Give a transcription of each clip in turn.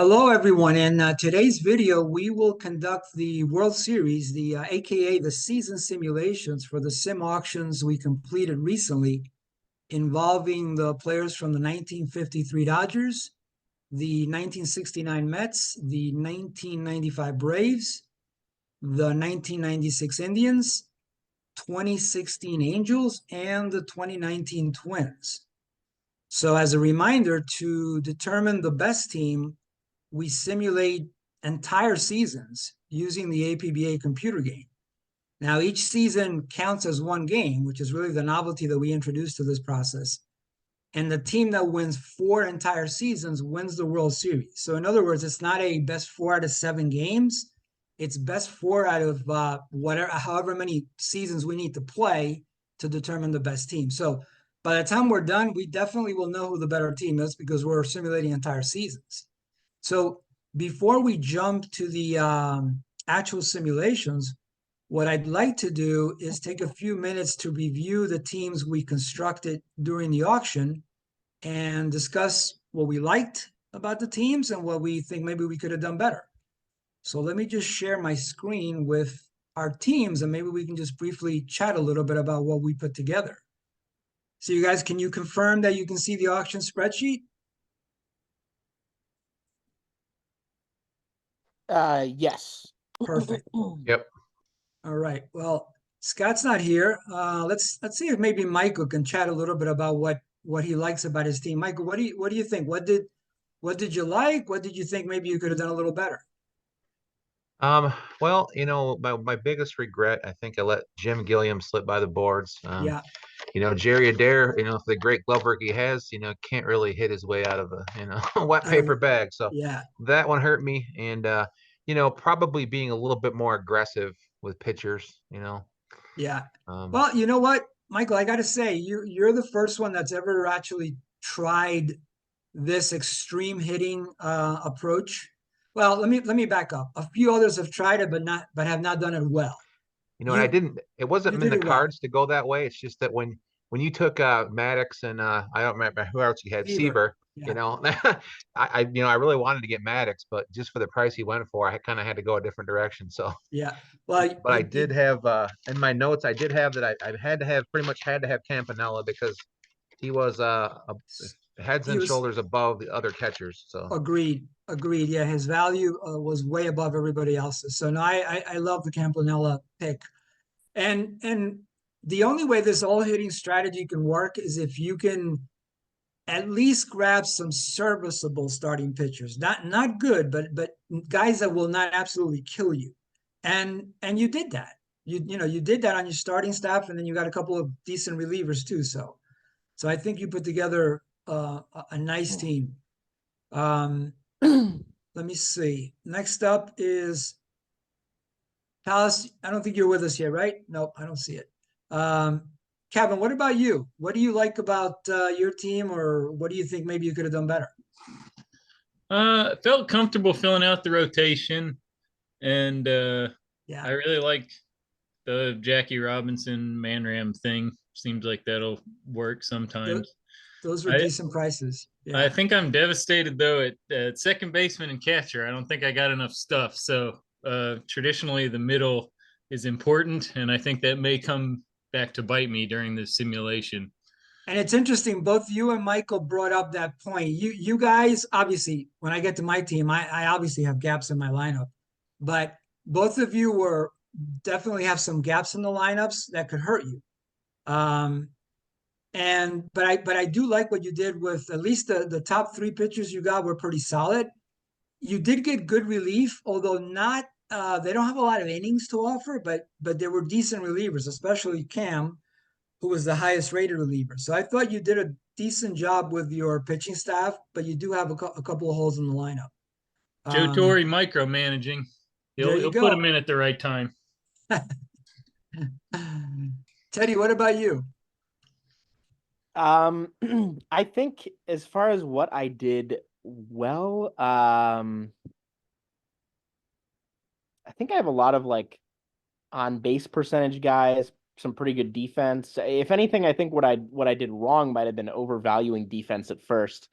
Hello, everyone. In today's video, we will conduct the World Series, the AKA the season simulations for the sim auctions we completed recently, involving the players from the 1953 Dodgers, the 1969 Mets, the 1995 Braves, the 1996 Indians, 2016 Angels, and the 2019 Twins. So, as a reminder, to determine the best team, we simulate entire seasons using the APBA computer game. Now, each season counts as one game, which is really the novelty that we introduced to this process. And the team that wins 4 entire seasons wins the World Series. So, in other words, it's not a best 4 out of 7 games. It's best 4 out of however many seasons we need to play to determine the best team. So, by the time we're done, we definitely will know who the better team is because we're simulating entire seasons. So before we jump to the actual simulations, what I'd like to do is take a few minutes to review the teams we constructed during the auction and discuss what we liked about the teams and what we think maybe we could have done better. So let me just share my screen with our teams and maybe we can just briefly chat a little bit about what we put together. So you guys, can you confirm that you can see the auction spreadsheet? Yes. Perfect. Yep. All right. Well, Scott's not here. Let's see if maybe Michael can chat a little bit about what he likes about his team. Michael, what do you think? What did you like? What did you think maybe you could have done a little better? Well, my biggest regret, I think I let Jim Gilliam slip by the boards. Yeah. Jerry Adair, for the great glove work he has, can't really hit his way out of a, wet Out of paper bag. So yeah. that one hurt me. And, probably being a little bit more aggressive with pitchers, Yeah. um, Well, you know what, Michael, I got to say, you're the first one that's ever actually tried this extreme hitting approach. Well, let me back up. A few others have tried it, but have not done it well. and I didn't, it You wasn't in did the it well. cards to go that way. It's just that when you took Maddox and I don't remember who else you had, Fever. Seaver, Yeah. I really wanted to get Maddox, but just for the price he went for, I kind of had to go a different direction. So, Yeah. Well, but I did have in my notes, I did have that I had to have pretty much had to have Campanella because he was heads he and was shoulders above the other catchers. So agreed. Agreed. Yeah, his value was way above everybody else's. So no, I love the Campanella pick. And the only way this all hitting strategy can work is if you can at least grab some serviceable starting pitchers. Not good, but guys that will not absolutely kill you. And you did that. You did that on your starting staff, and then you got a couple of decent relievers too. So I think you put together a nice team. Let me see. Next up is Palace. I don't think you're with us yet, right? Nope, I don't see it. Kevin, what about you? What do you like about your team, or what do you think maybe you could have done better? Felt comfortable filling out the rotation, and Yeah, I really like the Jackie Robinson Manram thing. Seems like that'll work sometimes. those were I decent prices. I Yeah, think I'm devastated though at second baseman and catcher. I don't think I got enough stuff. So traditionally the middle is important, and I think that may come back to bite me during the simulation. and it's interesting. Both you and Michael brought up that point. You guys obviously, when I get to my team, I obviously have gaps in my lineup, but both of you were definitely have some gaps in the lineups that could hurt you. Um, but I do like what you did with at least the top 3 pitchers you got were pretty solid. You did get good relief, although not they don't have a lot of innings to offer, but they were decent relievers, especially Cam, who was the highest rated reliever. So I thought you did a decent job with your pitching staff, but you do have a couple of holes in the lineup. Joe Torre micromanaging. There you He'll put him go. in at the right time. Teddy, what about you? I think as far as what I did well, I think I have a lot of on base percentage guys, some pretty good defense. If anything, I think what I did wrong might have been overvaluing defense at first.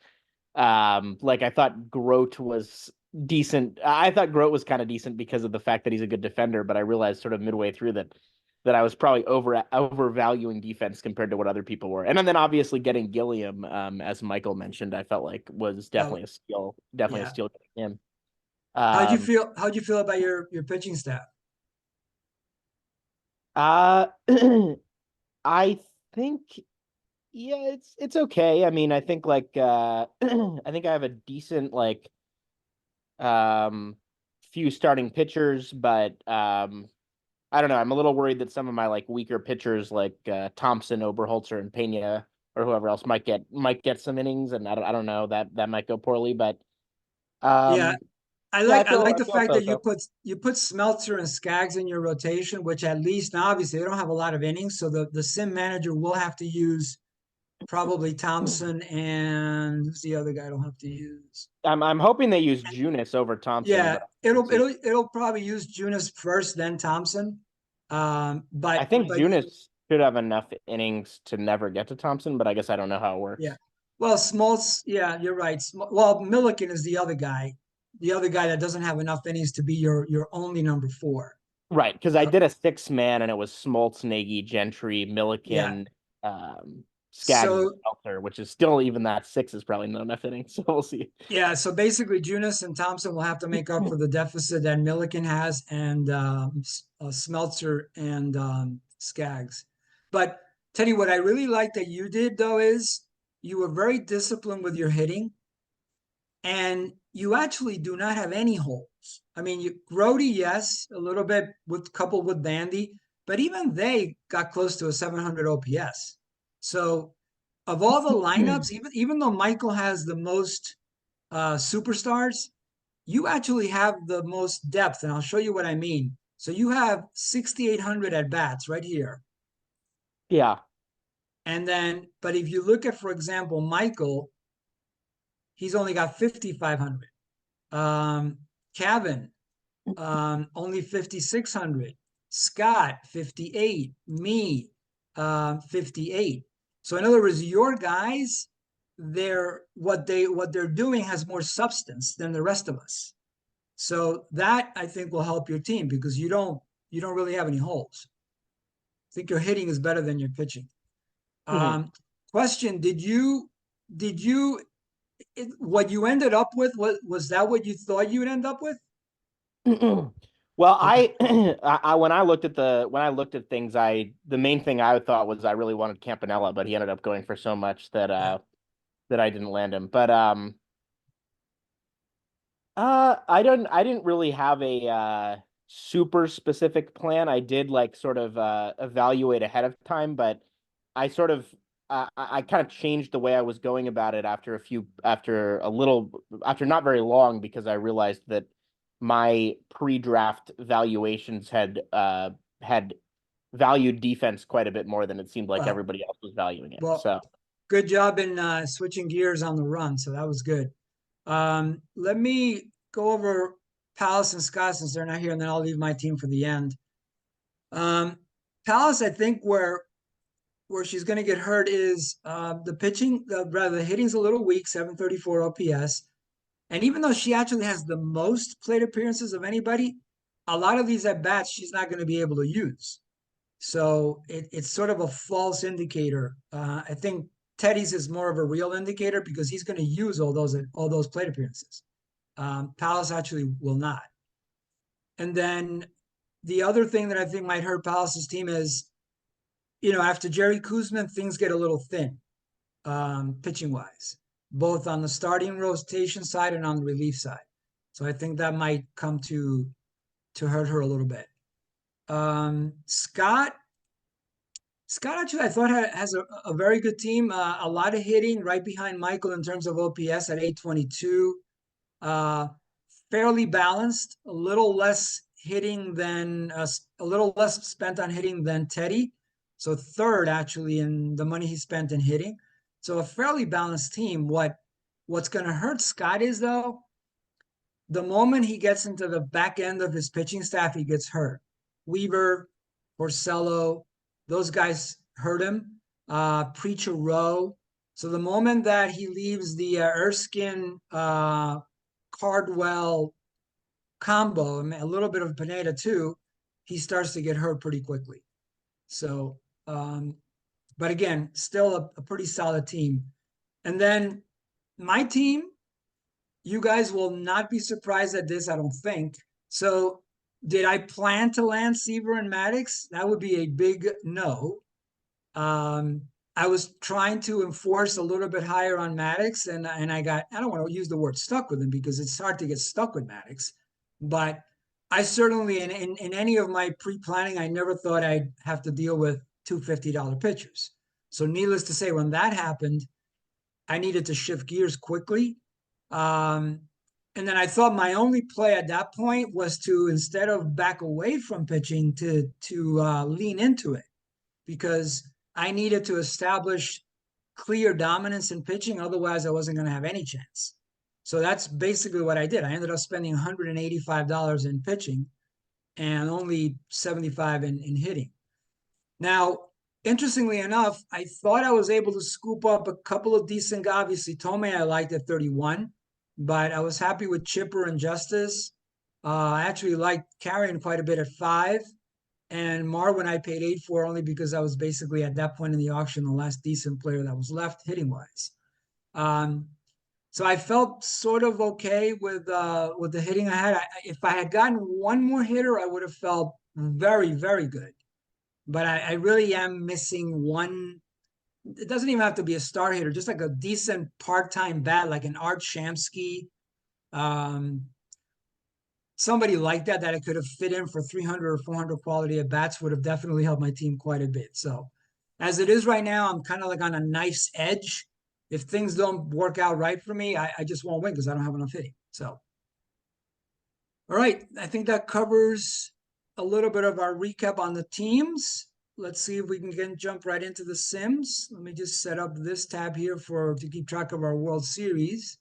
I thought Grote was decent. I thought Grote was kind of decent because of the fact that he's a good defender, but I realized sort of midway through that I was probably overvaluing defense compared to what other people were. And then obviously getting Gilliam, as Michael mentioned, I felt like was definitely a steal, definitely a Yeah. steal getting him. How'd you feel about your pitching staff? Uh, I think, yeah, it's okay. I mean, I think like I think I have a decent like few starting pitchers, but I don't know. I'm a little worried that some of my like weaker pitchers like Thompson, Oberholzer, and Pena or whoever else might get some innings, and I don't know, that might go poorly, but Yeah, um I yeah, like I the feel fact that so. you put Smeltzer and Skaggs in your rotation, which at least now obviously they don't have a lot of innings, so the sim manager will have to use probably Thompson and who's the other guy I don't have to use. I'm hoping they use Junis over Thompson, Yeah, but we'll see. it'll probably use Junis first, then Thompson. I But think Junis should have enough innings to never get to Thompson, but I guess I don't know how it yeah, works. well, Smoltz, yeah, you're right. Well, Milliken is the other guy that doesn't have enough innings to be your only number four. Right, because I So, did a 6-man and it was Smoltz, Nagy, Gentry, yeah, Milliken, Skaggs, and so Smelter, which is still even that 6 is probably not enough innings. So we'll see. yeah, so basically Junis and Thompson will have to make up for the deficit that Milliken has and Smeltzer and Skaggs. But Teddy, what I really like that you did though is you were very disciplined with your hitting, and you actually do not have any holes. I mean, Grody, yes, a little bit with coupled with Bandy, but even they got close to a 700 OPS. So of all the lineups, even though Michael has the most superstars, you actually have the most depth, and I'll show you what I mean. So you have 6,800 at bats right here. Yeah. And then, but if you look at, for example, Michael, he's only got 5,500. Kevin, only 5,600. Scott, 58. Me, 58. So in other words, your guys, what they're doing has more substance than the rest of us. So that I think will help your team because you don't really have any holes. I think your hitting is better than your pitching. Mhm. Question: did you what you ended up with was that what you thought you would end up with? Well, Okay. when I looked at things, the main thing I thought was I really wanted Campanella, but he ended up going for so much that Yeah. that I didn't land him. But I didn't really have a super specific plan. I did like sort of evaluate ahead of time, but I sort of I kind of changed the way I was going about it after not very long because I realized that my pre-draft valuations had valued defense quite a bit more than it seemed like Well, everybody else was valuing it. well, So good job in switching gears on the run. So that was good. Let me go over Palace and Scott since they're not here, and then I'll leave my team for the end. Palace, I think where she's going to get hurt is the pitching, rather the hitting's a little weak, 734 OPS. And even though she actually has the most plate appearances of anybody, a lot of these at bats she's not going to be able to use. So it's sort of a false indicator. I think Teddy's is more of a real indicator because he's going to use all those plate appearances. Palace actually will not. And then the other thing that I think might hurt Palace's team is, after Jerry Kuzman, things get a little thin, pitching wise, both on the starting rotation side and on the relief side. So I think that might come to hurt her a little bit. Scott actually I thought has a very good team, a lot of hitting right behind Michael in terms of OPS at 822. Fairly balanced, a little less hitting than a little less spent on hitting than Teddy. So third actually in the money he spent in hitting. So a fairly balanced team. What's going to hurt Scott is though, the moment he gets into the back end of his pitching staff, he gets hurt. Weaver, Porcello, those guys hurt him. Preacher Rowe. So the moment that he leaves the Erskine Cardwell combo, and a little bit of Pineda too, he starts to get hurt pretty quickly. So, but again, still a pretty solid team. And then my team, you guys will not be surprised at this, I don't think. So, did I plan to land Seaver and Maddox? That would be a big no. I was trying to enforce a little bit higher on Maddox, and I don't want to use the word stuck with him because it's hard to get stuck with Maddox, but I certainly in any of my pre-planning, I never thought I'd have to deal with two $50 pitchers. So needless to say, when that happened, I needed to shift gears quickly. And then I thought my only play at that point was to, instead of back away from pitching, to lean into it, because I needed to establish clear dominance in pitching. Otherwise, I wasn't going to have any chance. So that's basically what I did. I ended up spending $185 in pitching and only $75 in hitting. Now, interestingly enough, I thought I was able to scoop up a couple of decent guys. Obviously, Tomei I liked at 31, but I was happy with Chipper and Justice. I actually liked Carrion quite a bit at 5. And Marwin I paid 8 for, only because I was basically at that point in the auction the last decent player that was left hitting wise. So I felt sort of okay with the hitting I had. If I had gotten one more hitter, I would have felt very, very good. But I really am missing one. It doesn't even have to be a star hitter, just like a decent part-time bat, like an Art Shamsky. Somebody like that I could have fit in for 300 or 400 quality at bats would have definitely helped my team quite a bit. So as it is right now, I'm kind of like on a knife's edge. If things don't work out right for me, I just won't win because I don't have enough hitting. So, all right, I think that covers a little bit of our recap on the teams. Let's see if we can jump right into the Sims. Let me just set up this tab here to keep track of our World Series.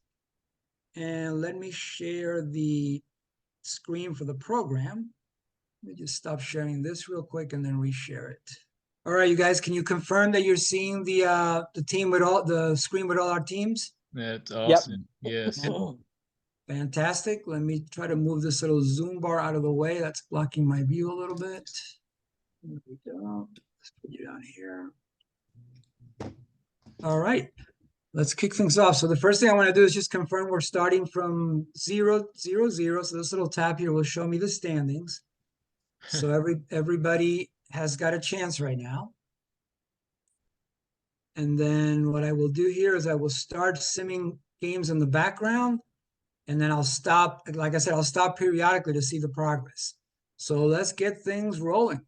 And let me share the screen for the program. Let me just stop sharing this real quick and then reshare it. All right, you guys, can you confirm that you're seeing the team with all the screen with all our teams? That's awesome. Yep. Yes. Fantastic. Let me try to move this little zoom bar out of the way. That's blocking my view a little bit. There we go. Let's put you down here. All right. Let's kick things off. So the first thing I want to do is just confirm we're starting from 0, 0, 0. So this little tab here will show me the standings. So everybody has got a chance right now. And then what I will do here is I will start simming games in the background. And then I'll stop. Like I said, I'll stop periodically to see the progress. So let's get things rolling.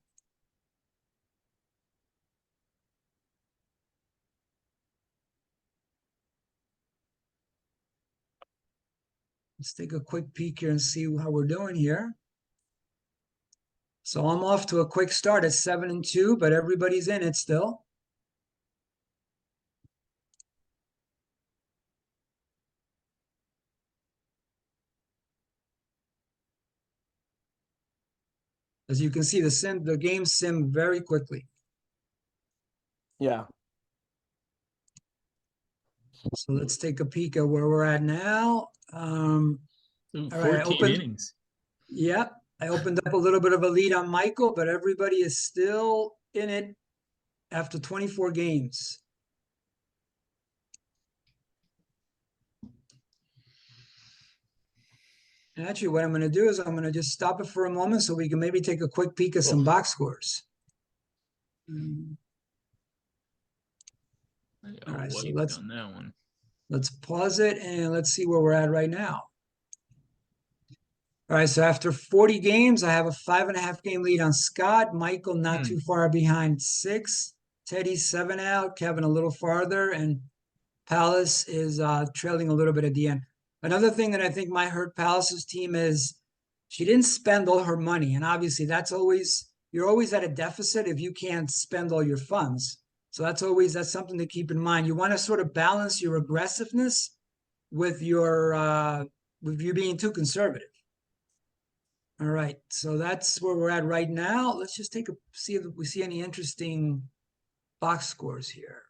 Let's take a quick peek here and see how we're doing here. So I'm off to a quick start at 7-2, but everybody's in it still. As you can see, the game sim very quickly. Yeah. So let's take a peek at where we're at now. All right, 14 innings. Yeah, I opened up a little bit of a lead on Michael, but everybody is still in it after 24 games. And actually, what I'm going to do is I'm going to just stop it for a moment so we can maybe take a quick peek at some box scores. All right, so let's on that one. Let's pause it and let's see where we're at right now. All right, so after 40 games, I have a 5.5 game lead on Scott. Michael not too far behind 6. Teddy 7 out. Kevin a little farther, and Palace is trailing a little bit at the end. Another thing that I think might hurt Palace's team is she didn't spend all her money, and obviously you're always at a deficit if you can't spend all your funds. So that's something to keep in mind. You want to sort of balance your aggressiveness with with you being too conservative. All right, so that's where we're at right now. Let's just see if we see any interesting box scores here.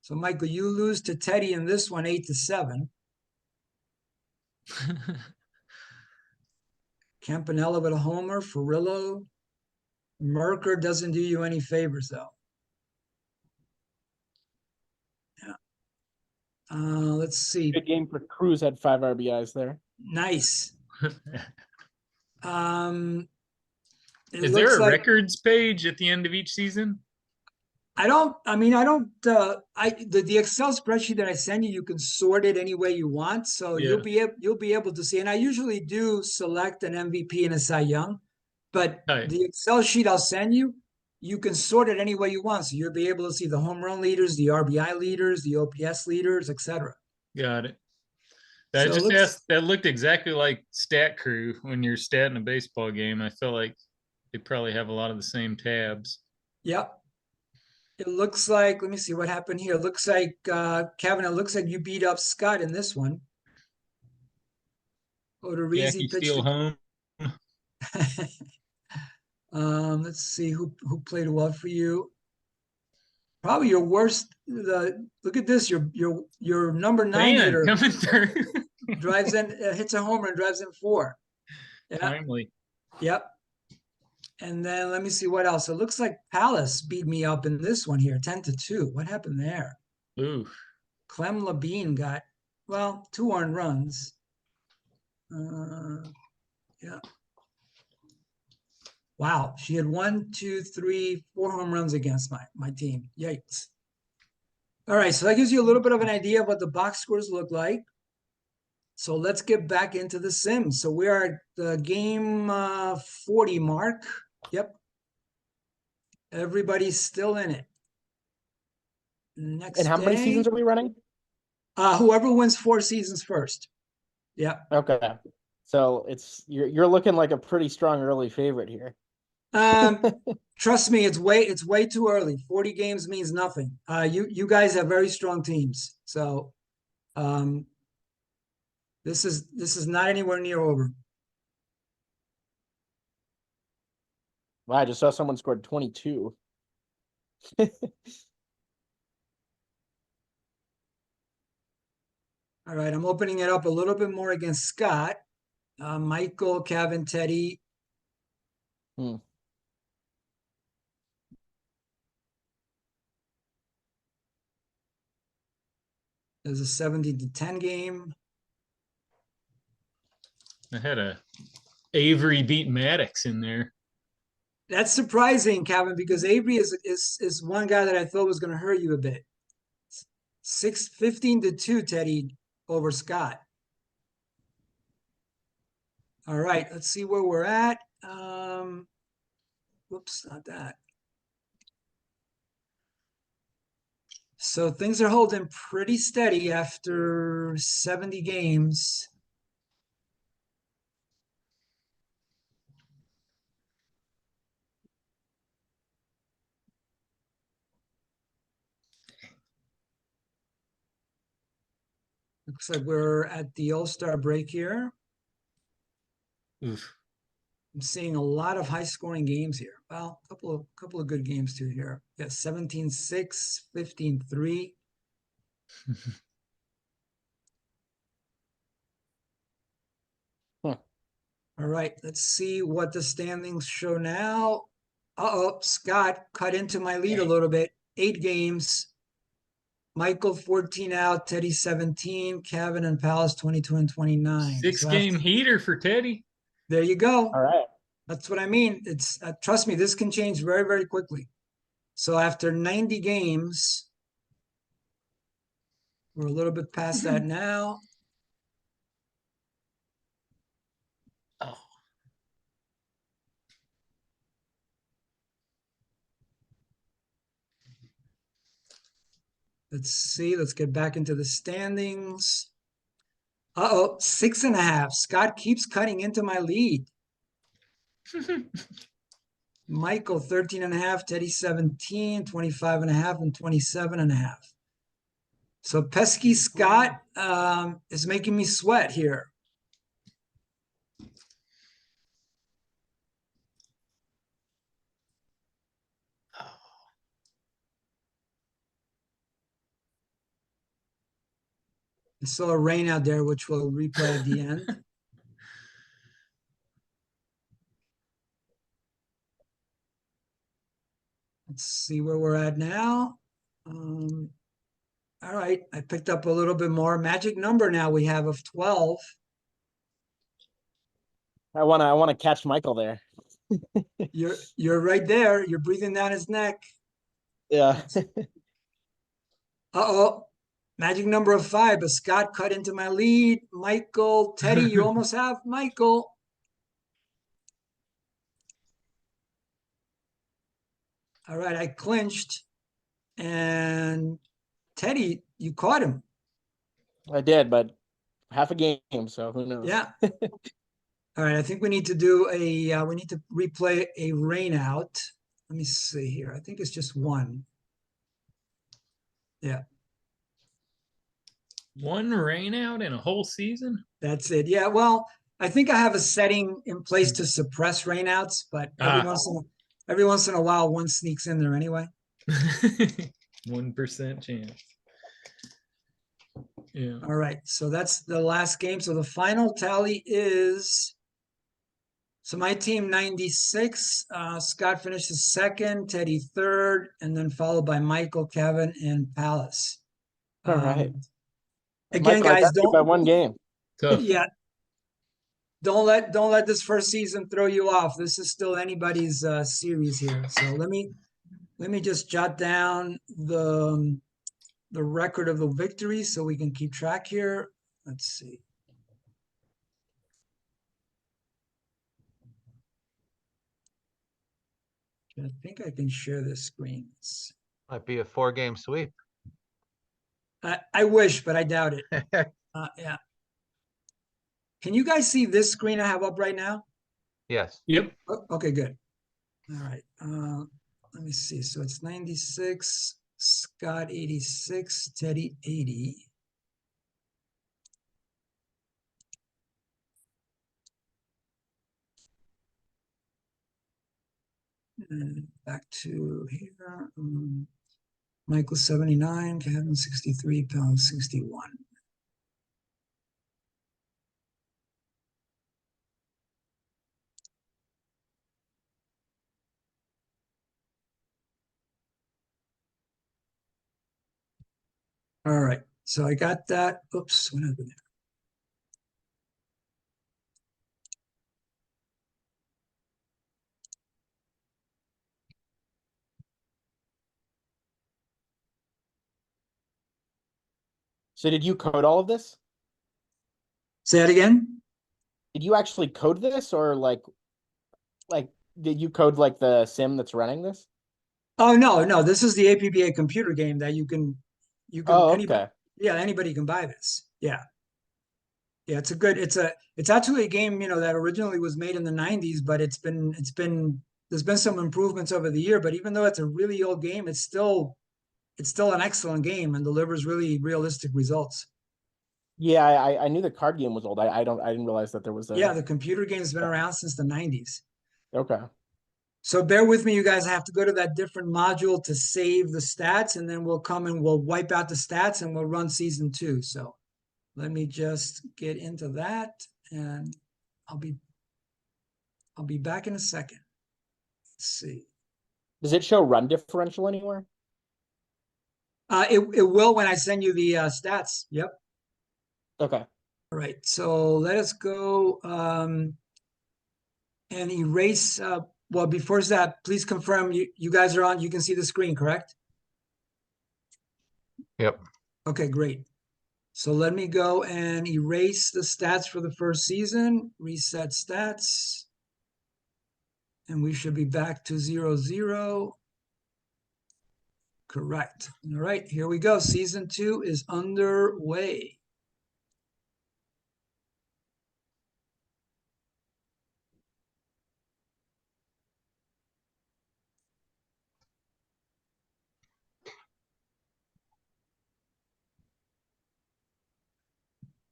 So, Michael, you lose to Teddy in this one, 8-7. Campanella with a homer. Furillo. Merker doesn't do you any favors, though. Yeah. Let's see. Good game for Cruz, had 5 RBIs there. Nice. It Is looks there a like records page at the end of each season? I don't the Excel spreadsheet that I send you, you can sort it any way you want. So Yeah. you'll be able to see. And I usually do select an MVP and a Cy Young, but Right. the Excel sheet I'll send you, you can sort it any way you want. So you'll be able to see the home run leaders, the RBI leaders, the OPS leaders, etc. Got it. So I it just looks- asked, that looked exactly like Stat Crew when you're statting a baseball game. I feel like they probably have a lot of the same tabs. Yep. It looks like, let me see what happened here. It looks like, Kevin, it looks like you beat up Scott in this one. Odorizzi Yankee pitched. Steel home. Let's see who played well for you. Probably your worst. Look at this. Your number 9 Man, hitter coming through. drives in, hits a homer and drives in 4. Yeah. Timely. Yep. And then let me see what else. It looks like Palace beat me up in this one here, 10-2. What happened there? Ooh. Clem Labine got 2 earned runs. Yeah. Wow, she had 1, 2, 3, 4 home runs against my team. Yikes. All right, so that gives you a little bit of an idea of what the box scores look like. So let's get back into the Sims. So we are at the game 40 mark. Yep. Everybody's still in it. Next And how many day, seasons are we running? whoever wins 4 seasons first. Yep. Okay. So you're looking like a pretty strong early favorite here. Trust me, it's way too early. 40 games means nothing. You guys have very strong teams. So this is not anywhere near over. Wow, I just saw someone scored 22. All right, I'm opening it up a little bit more against Scott. Michael, Kevin, Teddy. Hmm. There's a 17-10 game. I had a Avery beat Maddox in there. That's surprising, Kevin, because Avery is one guy that I thought was going to hurt you a bit. 15-2, Teddy, over Scott. All right, let's see where we're at. Whoops, not that. So things are holding pretty steady after 70 games. Looks like we're at the All-Star break here. Oof. I'm seeing a lot of high-scoring games here. Well, a couple of good games too here. Yeah, 17-6, 15-3. Huh. All right, let's see what the standings show now. Uh-oh, Scott cut into my lead a little bit. 8 games. Michael 14 out, Teddy 17, Kevin and Palace 22 and 29. 6-game heater for Teddy. There you go. All right. That's what I mean. It's trust me, this can change very, very quickly. So after 90 games, we're a little bit past that now. Oh. Let's see. Let's get back into the standings. Uh-oh, 6.5. Scott keeps cutting into my lead. Michael 13.5, Teddy 17, 25.5, and 27.5. So pesky Scott is making me sweat here. I saw a rain out there, which we'll replay at the end. Let's see where we're at now. All right, I picked up a little bit more. Magic number now we have of 12. I wanna catch Michael there. You're right there. You're breathing down his neck. Yeah. Uh-oh. Magic number of 5, but Scott cut into my lead. Michael, Teddy, you almost have Michael. All right, I clinched. And Teddy, you caught him. I did, but half a game, so who knows? Yeah. All right, I think we need to do we need to replay a rain out. Let me see here. I think it's just one. Yeah. One rain out in a whole season? That's it. Yeah, well, I think I have a setting in place to suppress rainouts, but every once in a while one sneaks in there anyway. 1% chance. Yeah. All right, so that's the last game. So the final tally is, so my team 96, Scott finishes second, Teddy third, and then followed by Michael, Kevin, and Palace. All right. Again, Michael, I guys, got you by one game. Tough. yeah, don't let this first season throw you off. This is still anybody's series here. So let me just jot down the record of the victories so we can keep track here. Let's see. I think I can share this screen. Might be a 4-game sweep. I wish, but I doubt it. Yeah. Can you guys see this screen I have up right now? Yes. Yep. Oh, okay, good. All right. Let me see. So it's 96, Scott 86, Teddy 80. And back to here. Michael 79, Kevin 63, Pound 61. All right, so I got that. Oops, what happened there? So did you code all of this? Say that again? Did you actually code this, or like did you code like the sim that's running this? Oh no, this is the APBA computer game that you can Oh, anybody, okay. yeah, anybody can buy this. Yeah. Yeah, it's actually a game, that originally was made in the 90s, but there's been some improvements over the year, but even though it's a really old game, it's still an excellent game and delivers really realistic results. Yeah, I knew the card game was old. I didn't realize that there was a. Yeah, the computer game's been around since the 90s. Okay. So bear with me, you guys. I have to go to that different module to save the stats, and then we'll come and we'll wipe out the stats and we'll run season 2. So let me just get into that, and I'll be back in a second. Let's see. Does it show run differential anywhere? It will when I send you the stats. Yep. Okay. All right. So let us go and erase. Well, before that, please confirm you guys are on. You can see the screen, correct? Yep. Okay, great. So let me go and erase the stats for the first season, reset stats, and we should be back to 0-0. Correct. All right, here we go. Season 2 is underway.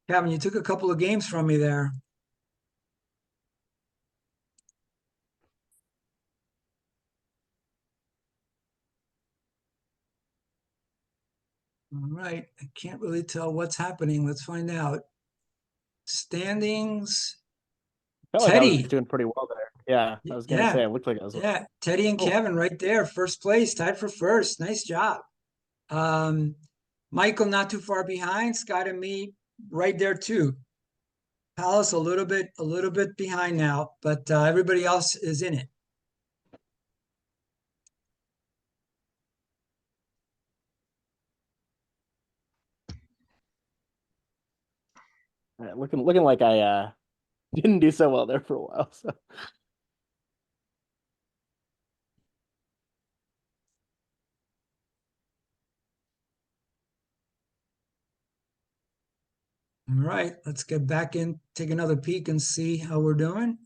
Kevin, you took a couple of games from me there. All right. I can't really tell what's happening. Let's find out. Standings. Felt like I was Teddy. doing pretty well there. Yeah, I was gonna Yeah. say it looked like I was. Yeah. Teddy and Oh. Kevin right there. First place, tied for first. Nice job. Michael not too far behind. Scott and me right there too. Palace a little bit behind now, but everybody else is in it. Looking like I didn't do so well there for a while. So All right, let's get back in, take another peek and see how we're doing.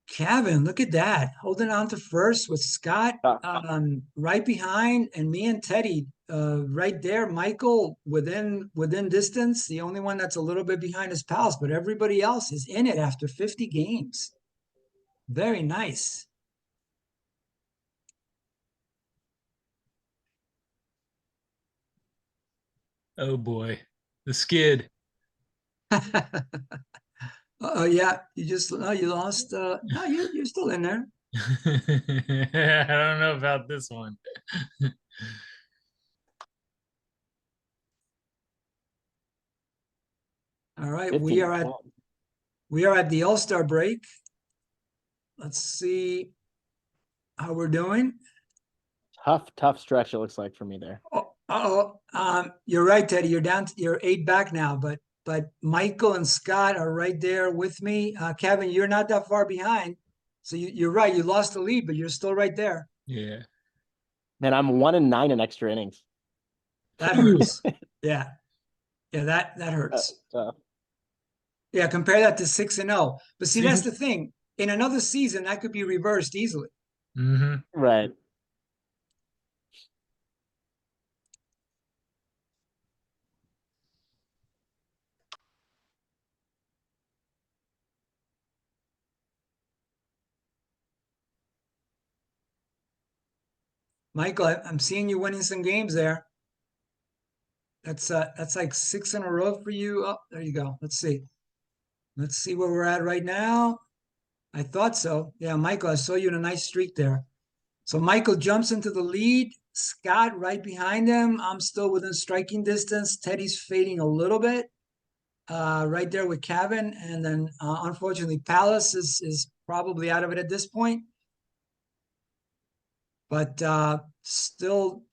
Kevin, look at that, holding on to first with Scott right behind, and me and Teddy right there. Michael within distance. The only one that's a little bit behind is Pals, but everybody else is in it after 50 games. Very nice. Oh boy, the skid. Oh yeah, you lost. No, you're still in there. I don't know about this one. All right, 15 we are at 12. the All-Star break. Let's see how we're doing. Tough stretch. It looks like for me there. You're right, Teddy. You're 8 back now, but Michael and Scott are right there with me. Kevin, you're not that far behind, so you're right. You lost the lead, but you're still right there. Yeah. Man, I'm 1-9 in extra innings. That hurts. Yeah, that hurts. Yeah, compare that to 6-0. But see, that's the thing. In another season, that could be reversed easily. Mm-hmm. Right. Michael, I'm seeing you winning some games there. That's like 6 in a row for you. Oh, there you go. Let's see. Let's see where we're at right now. I thought so. Yeah, Michael, I saw you in a nice streak there. So Michael jumps into the lead. Scott right behind him. I'm still within striking distance. Teddy's fading a little bit. Right there with Kevin. And then unfortunately, Palace is probably out of it at this point. But still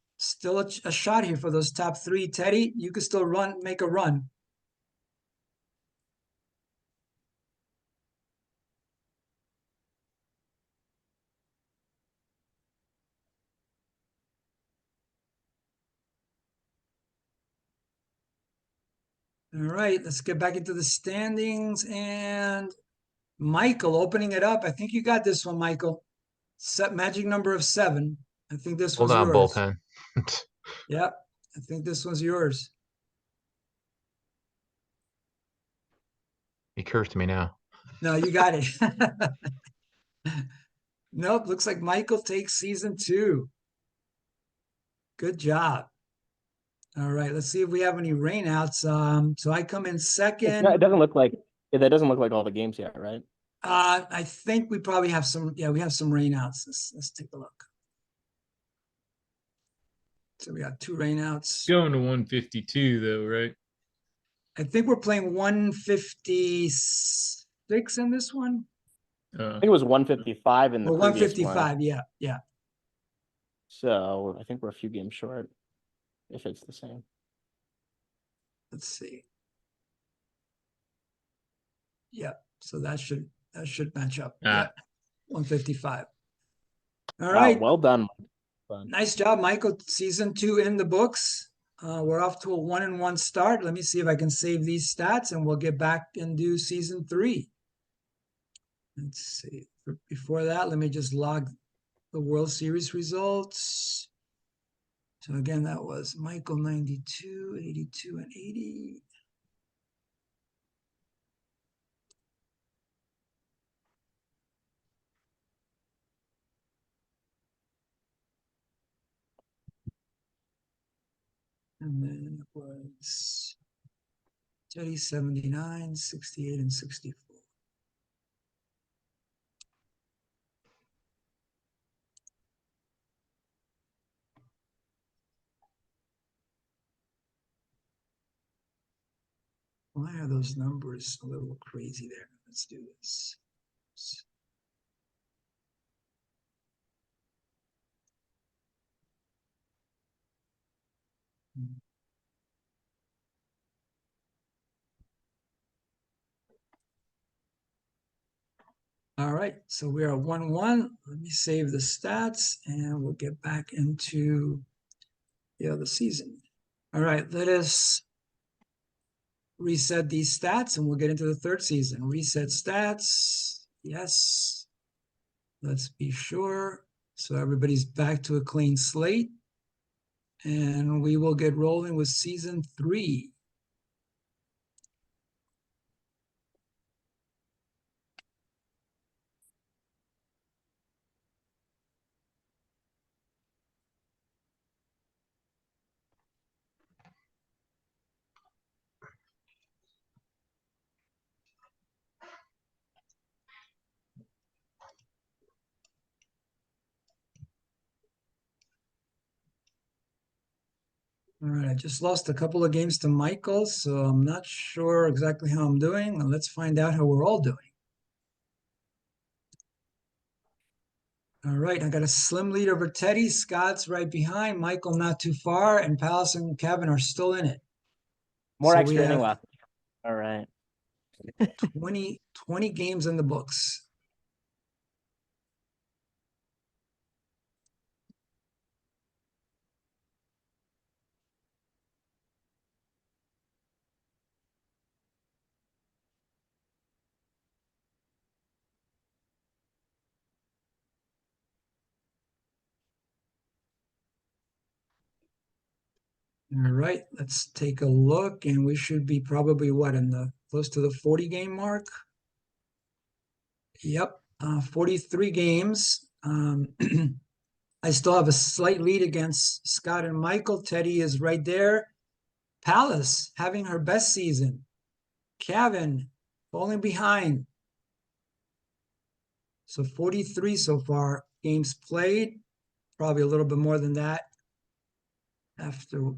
a shot here for those top three. Teddy, you could still make a run. All right, let's get back into the standings. And Michael opening it up. I think you got this one, Michael. Magic number of 7. I think this Hold one's on, yours. bullpen. Yep, I think this one's yours. He cursed me now. No, you got it. Nope, looks like Michael takes season 2. Good job. All right, let's see if we have any rainouts. So I come in second. It doesn't look like that doesn't look like all the games yet, right? I think we probably have some. Yeah, we have some rainouts. Let's take a look. So we got 2 rainouts. Going to 152 though, right? I think we're playing 156 in this one. I think it was 155 in the Or previous 155. one. Yeah. So I think we're a few games short, if it's the same. Let's see. Yeah. So that should match up. Yeah. 155. All right. Well done. Nice job, Michael. Season 2 in the books. We're off to a 1-1 start. Let me see if I can save these stats, and we'll get back and do season 3. Let's see. Before that, let me just log the World Series results. So again, that was Michael 92, 82, and 80. And then it was Teddy 79, 68, and 64. Why are those numbers a little crazy there? Let's do this. All right, so we are 1-1. Let me save the stats and we'll get back into the other season. All right, let us reset these stats and we'll get into the third season. Reset stats. Yes. Let's be sure. So everybody's back to a clean slate. And we will get rolling with season 3. All right, I just lost a couple of games to Michael, so I'm not sure exactly how I'm doing. Let's find out how we're all doing. All right, I got a slim lead over Teddy. Scott's right behind. Michael not too far, and Palace and Kevin are still in it. More So extra we inning have left. All right. 20 games in the books. All right, let's take a look, and we should be probably what, in the close to the 40 game mark? Yep, 43 games. I still have a slight lead against Scott and Michael. Teddy is right there. Palace having her best season. Kevin falling behind. So 43 so far games played, probably a little bit more than that after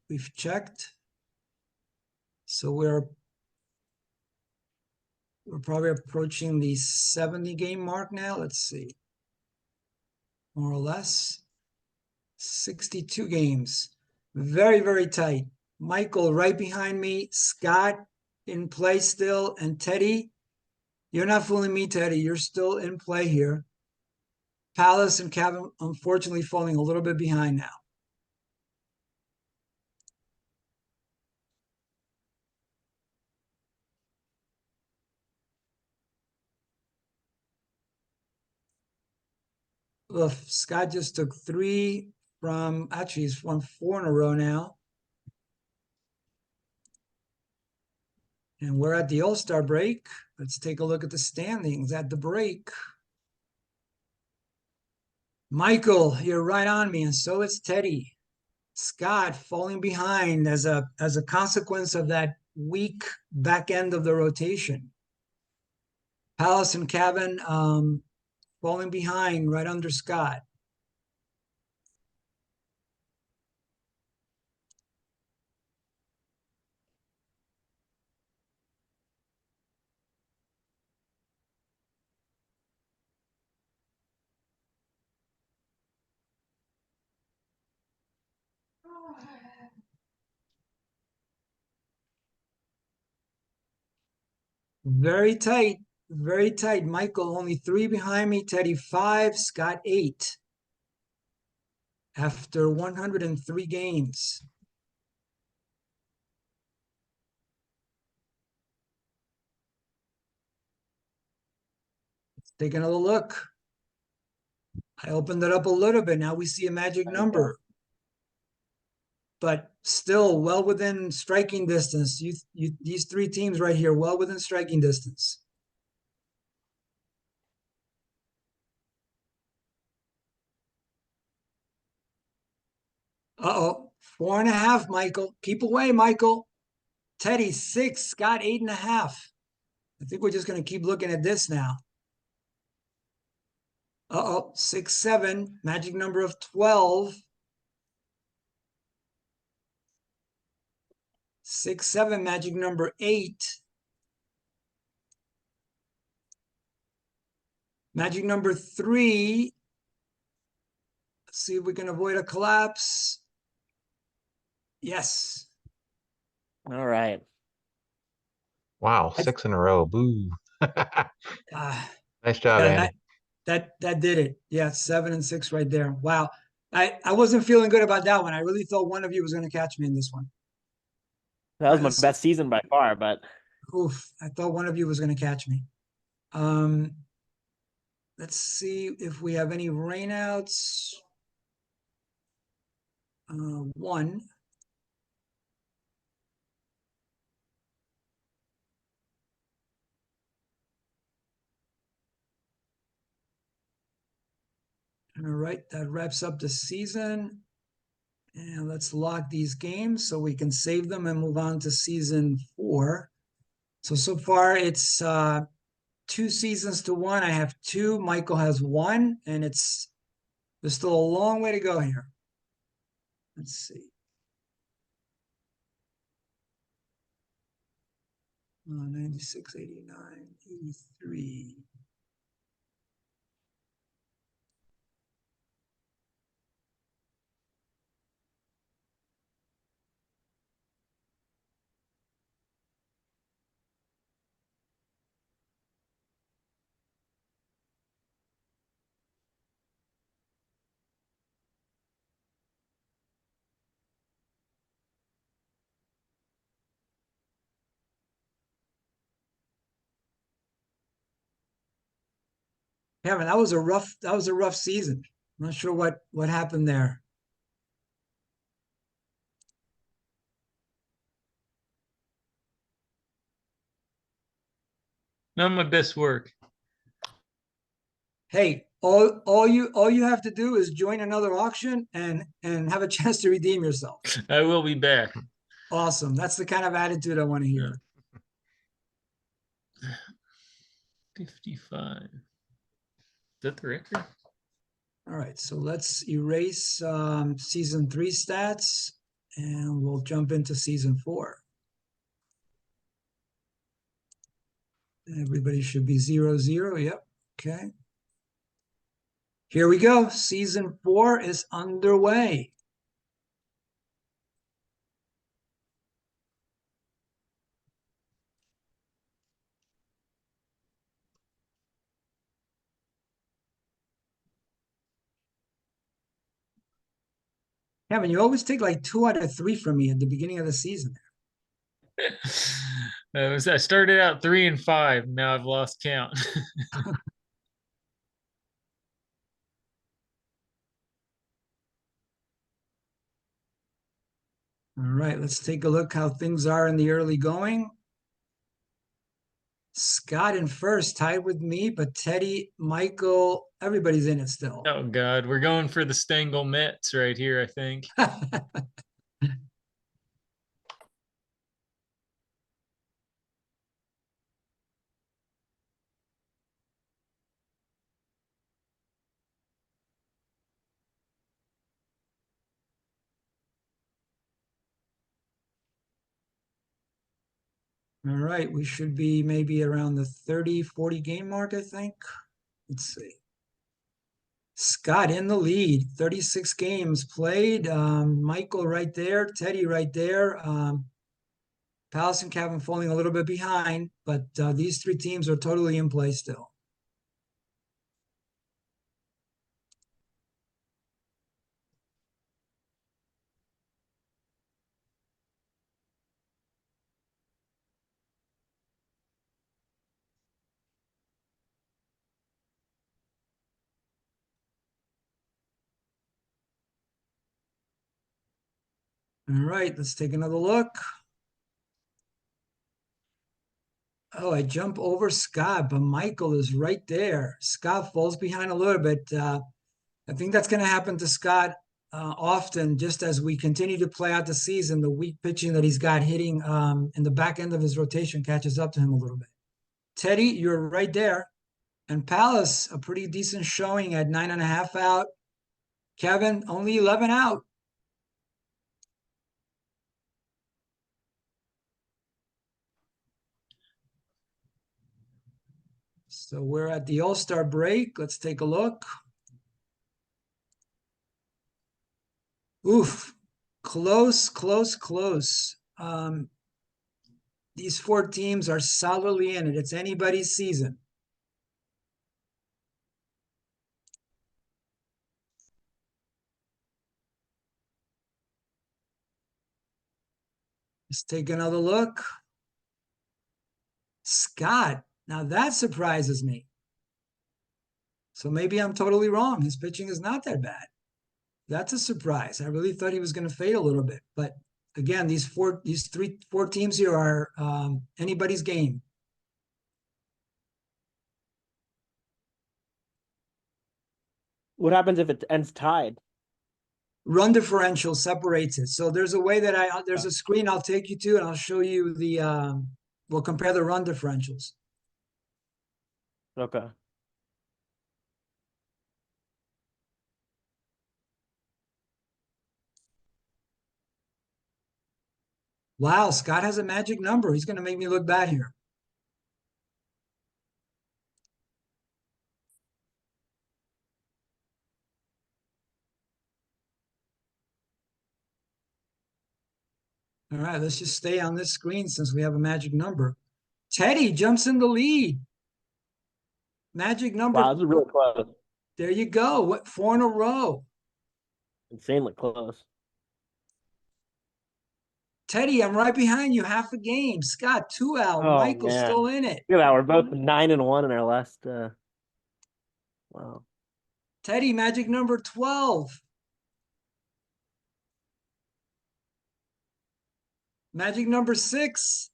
we've checked. So we're probably approaching the 70 game mark now. Let's see. More or less. 62 games. Very, very tight. Michael right behind me. Scott in play still. And Teddy, you're not fooling me, Teddy. You're still in play here. Palace and Kevin, unfortunately, falling a little bit behind now. Ugh, Scott just took 3 from, actually, he's won 4 in a row now. And we're at the All-Star break. Let's take a look at the standings at the break. Michael, you're right on me, and so is Teddy. Scott falling behind as a consequence of that weak back end of the rotation. Palace and Kevin falling behind right under Scott. Very tight, very tight. Michael only 3 behind me. Teddy 5, Scott 8. After 103 games. Let's take another look. I opened it up a little bit. Now we see a magic number. But still well within striking distance. These 3 teams right here, well within striking distance. Uh-oh, 4.5, Michael. Keep away, Michael. Teddy, 6. Scott, 8.5. I think we're just going to keep looking at this now. Uh-oh, 6, 7. Magic number of 12. 6, 7. Magic number 8. Magic number 3. Let's see if we can avoid a collapse. Yes. All right. Wow, 6 in a row. Boo. Uh, Nice job, yeah, Andy. that did it. Yeah, 7 and 6 right there. Wow. I wasn't feeling good about that one. I really thought one of you was going to catch me in this one. That All was right, my let's best season by far, but oof, I thought one of you was going to catch me. Let's see if we have any rainouts. 1. All right, that wraps up the season. And let's lock these games so we can save them and move on to season 4. So far it's 2 seasons to 1. I have 2. Michael has 1, and there's still a long way to go here. Let's see. 96, 89, 83. Kevin, that was a rough season. I'm not sure what happened there. Not my best work. Hey, all you have to do is join another auction and have a chance to redeem yourself. I will be back. Awesome. That's the kind of attitude I want to hear. 55. Is that the record? All right, so let's erase season 3 stats and we'll jump into season 4. Everybody should be 0, 0. Yep. Okay. Here we go. Season 4 is underway. Kevin, you always take like 2 out of 3 from me at the beginning of the season. I started out 3 and 5. Now I've lost count. All right, let's take a look how things are in the early going. Scott in first, tied with me, but Teddy, Michael, everybody's in it still. Oh God, we're going for the Stengel Mets right here, I think. All right, we should be maybe around the 30, 40 game mark, I think. Let's see. Scott in the lead, 36 games played. Michael right there, Teddy right there. Palace and Kevin falling a little bit behind, but these 3 teams are totally in play still. All right, let's take another look. Oh, I jump over Scott, but Michael is right there. Scott falls behind a little bit. I think that's going to happen to Scott often, just as we continue to play out the season, the weak pitching that he's got hitting in the back end of his rotation catches up to him a little bit. Teddy, you're right there. And Palace, a pretty decent showing at 9.5 out. Kevin, only 11 out. So we're at the All-Star break. Let's take a look. Oof, close, close, close. These 4 teams are solidly in it. It's anybody's season. Let's take another look. Scott, now that surprises me. So maybe I'm totally wrong. His pitching is not that bad. That's a surprise. I really thought he was going to fade a little bit. But again, these four teams here are anybody's game. What happens if it ends tied? Run differential separates it. So there's a way that there's a screen I'll take you to, and I'll show you we'll compare the run differentials. Okay. Wow, Scott has a magic number. He's going to make me look bad here. All right, let's just stay on this screen since we have a magic number. Teddy jumps in the lead. Magic number. Wow, this is really close. There you go. What, 4 in a row? Insanely close. Teddy, I'm right behind you. Half a game. Scott, 2 out. Oh, Michael's man. still in it. Look at that. We're both 9-1 in our last. Wow. Teddy, magic number 12. Magic number 6.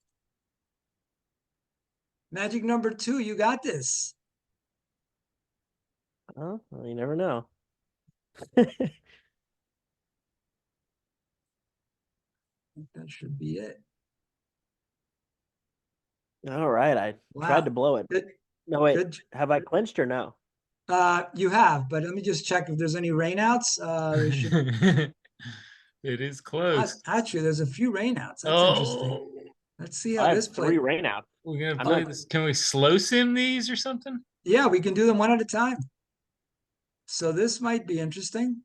Magic number 2. You got this. Oh, well, you never know. That should be it. All right. I Wow. tried to blow it. Good. No, wait. Good. Have I clinched or no? You have, but let me just check if there's any rainouts. There should... It is close. Actually, there's a few rainouts. That's interesting. Let's see how I this have plays. 3 rainouts. We're gonna I'm play not- this. Can we slow sim these or something? Yeah, we can do them one at a time. So this might be interesting.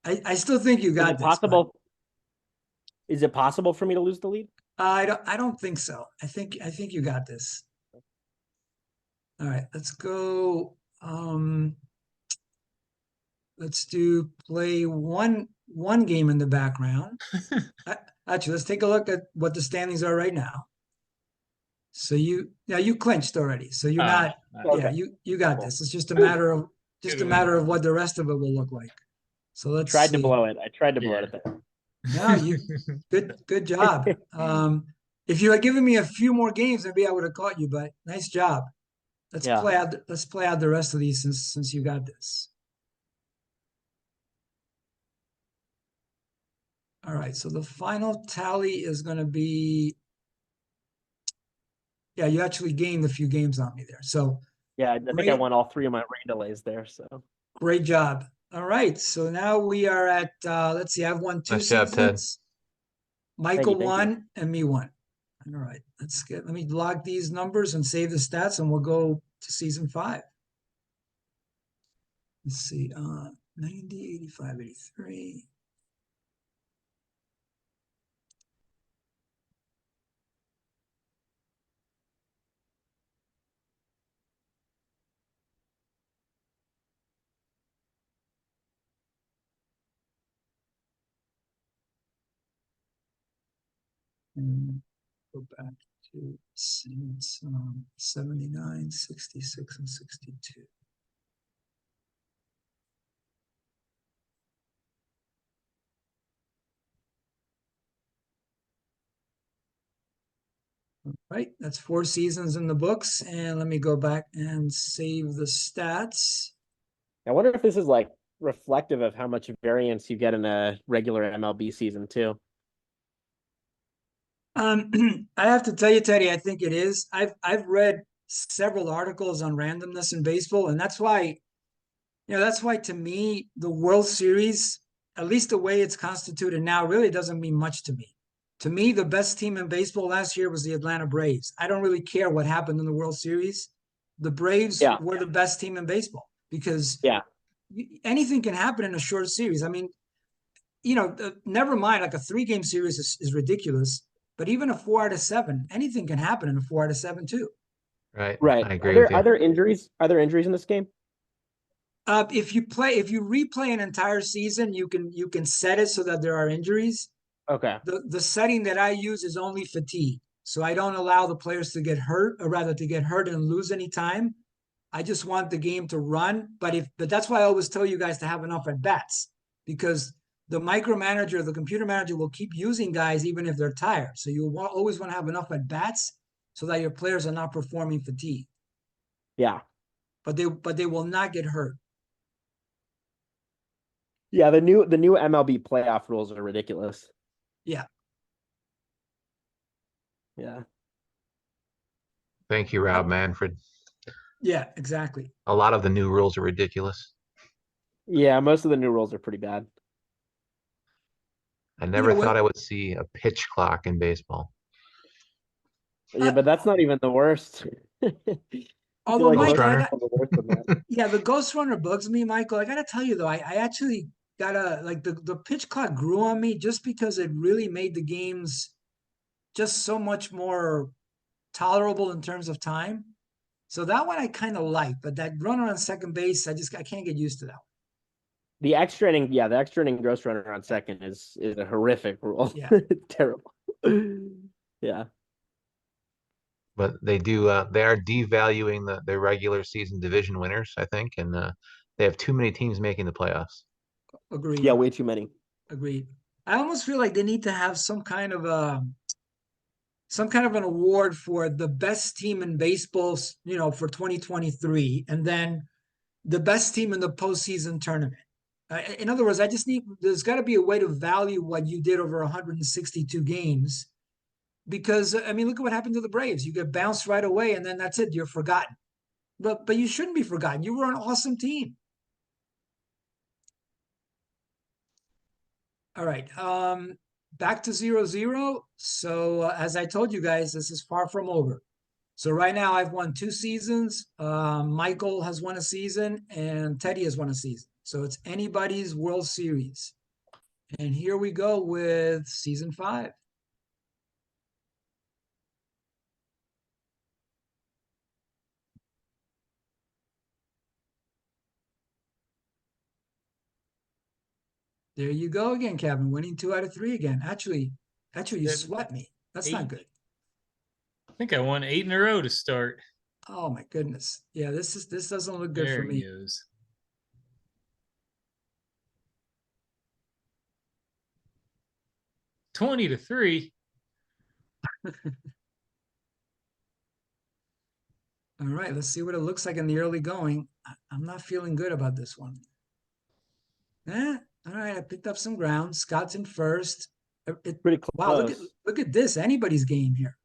I still think you got Is it this. possible? Is it possible for me to lose the lead? I don't think so. I think you got this. All right, let's go. Let's do play one game in the background. Actually, let's take a look at what the standings are right now. So you clinched already. So you're not. Okay. Yeah, you got this. It's just a matter of what the rest of it will look like. So let's Tried see. to blow it. I tried to blow it there. No, good job. If you had given me a few more games, maybe I would have caught you, but nice job. Let's Yeah. play out the rest of these since you got this. All right, so the final tally is going to be, yeah, you actually gained a few games on me there. So Yeah, I think I Great. won all 3 of my rain delays there. So great job. All right, so now we are at, let's see, I've won 2 Nice job, Ted. seasons. Michael thank you. won and me won. All right, let me log these numbers and save the stats and we'll go to season 5. Let's see, 90, 85, 83. And go back to since 79, 66, and 62. All right, that's 4 seasons in the books. And let me go back and save the stats. I wonder if this is like reflective of how much variance you get in a regular MLB season too. I have to tell you, Teddy, I think it is. I've read several articles on randomness in baseball, and that's why, that's why to me the World Series, at least the way it's constituted now, really doesn't mean much to me. To me, the best team in baseball last year was the Atlanta Braves. I don't really care what happened in the World Series. The Braves were the best team in baseball because anything can happen in a short series. I mean, never mind, like a 3-game series is ridiculous, but even a 4 out of 7, anything can happen in a 4 out of 7 too. Right. Right. I agree with you. Are there injuries? Are there injuries in this game? If you replay an entire season, you can set it so that there are injuries. Okay. The setting that I use is only fatigue. So I don't allow the players to get hurt, or rather to get hurt and lose any time. I just want the game to run. But that's why I always tell you guys to have enough at bats, because the micromanager, the computer manager, will keep using guys even if they're tired. So you always want to have enough at bats so that your players are not performing fatigue. Yeah. But they will not get hurt. Yeah, the new MLB playoff rules are ridiculous. Yeah. Yeah. Thank you, Rob Manfred. Yeah, exactly. A lot of the new rules are ridiculous. Yeah, most of the new rules are pretty bad. I never thought I would see a pitch clock in baseball. Yeah, but that's not even the worst. Although, Ghost Mike, Runner? yeah, the Ghost Runner bugs me, Michael. I gotta tell you though, I actually gotta like the pitch clock grew on me just because it really made the games just so much more tolerable in terms of time. So that one I kind of like, but that runner on second base, I can't get used to that. The extra inning Ghost Runner on second is a horrific rule. Yeah. Terrible. Yeah. But they are devaluing the regular season division winners, I think, and they have too many teams making the playoffs. Agreed. Yeah, way too many. Agreed. I almost feel like they need to have some kind of an award for the best team in baseball, for 2023, and then the best team in the postseason tournament. In other words, there's got to be a way to value what you did over 162 games. Because, I mean, look at what happened to the Braves. You get bounced right away, and then that's it. You're forgotten. But you shouldn't be forgotten. You were an awesome team. All right. Back to 0-0. So, as I told you guys, this is far from over. So right now I've won 2 seasons. Michael has won a season, and Teddy has won a season. So it's anybody's World Series. And here we go with season 5. There you go again, Kevin, winning 2 out of 3 again. Actually, you swept me. That's not good. I think I won 8 in a row to start. Oh my goodness. Yeah, this doesn't look good there for me. There goes. $20-3. All right, let's see what it looks like in the early going. I'm not feeling good about this one. All right, I picked up some ground. Scott's in first. Pretty close. Wow, look at this. Anybody's game here.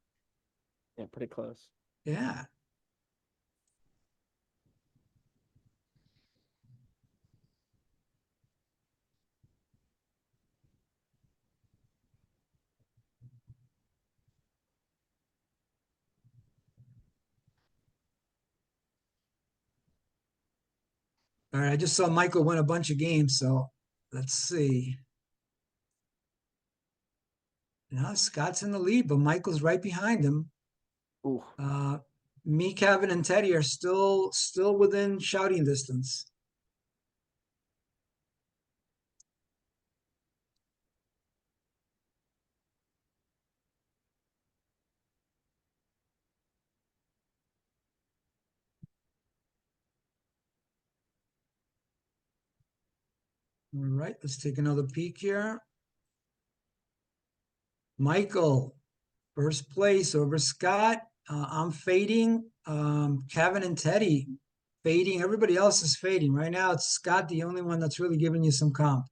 Yeah, pretty close. Yeah. All right, I just saw Michael win a bunch of games, so let's see. Now Scott's in the lead, but Michael's right behind him. Ooh. Me, Kevin, and Teddy are still within shouting distance. All right, let's take another peek here. Michael, first place over Scott. I'm fading. Kevin and Teddy Fading. Everybody else is fading. Right now, it's Scott, the only one that's really giving you some comp.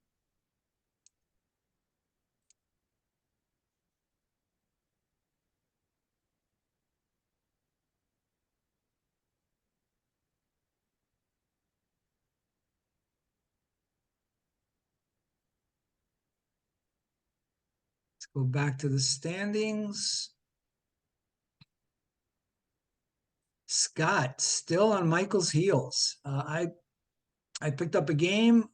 Let's go back to the standings. Scott still on Michael's heels. I picked up a game.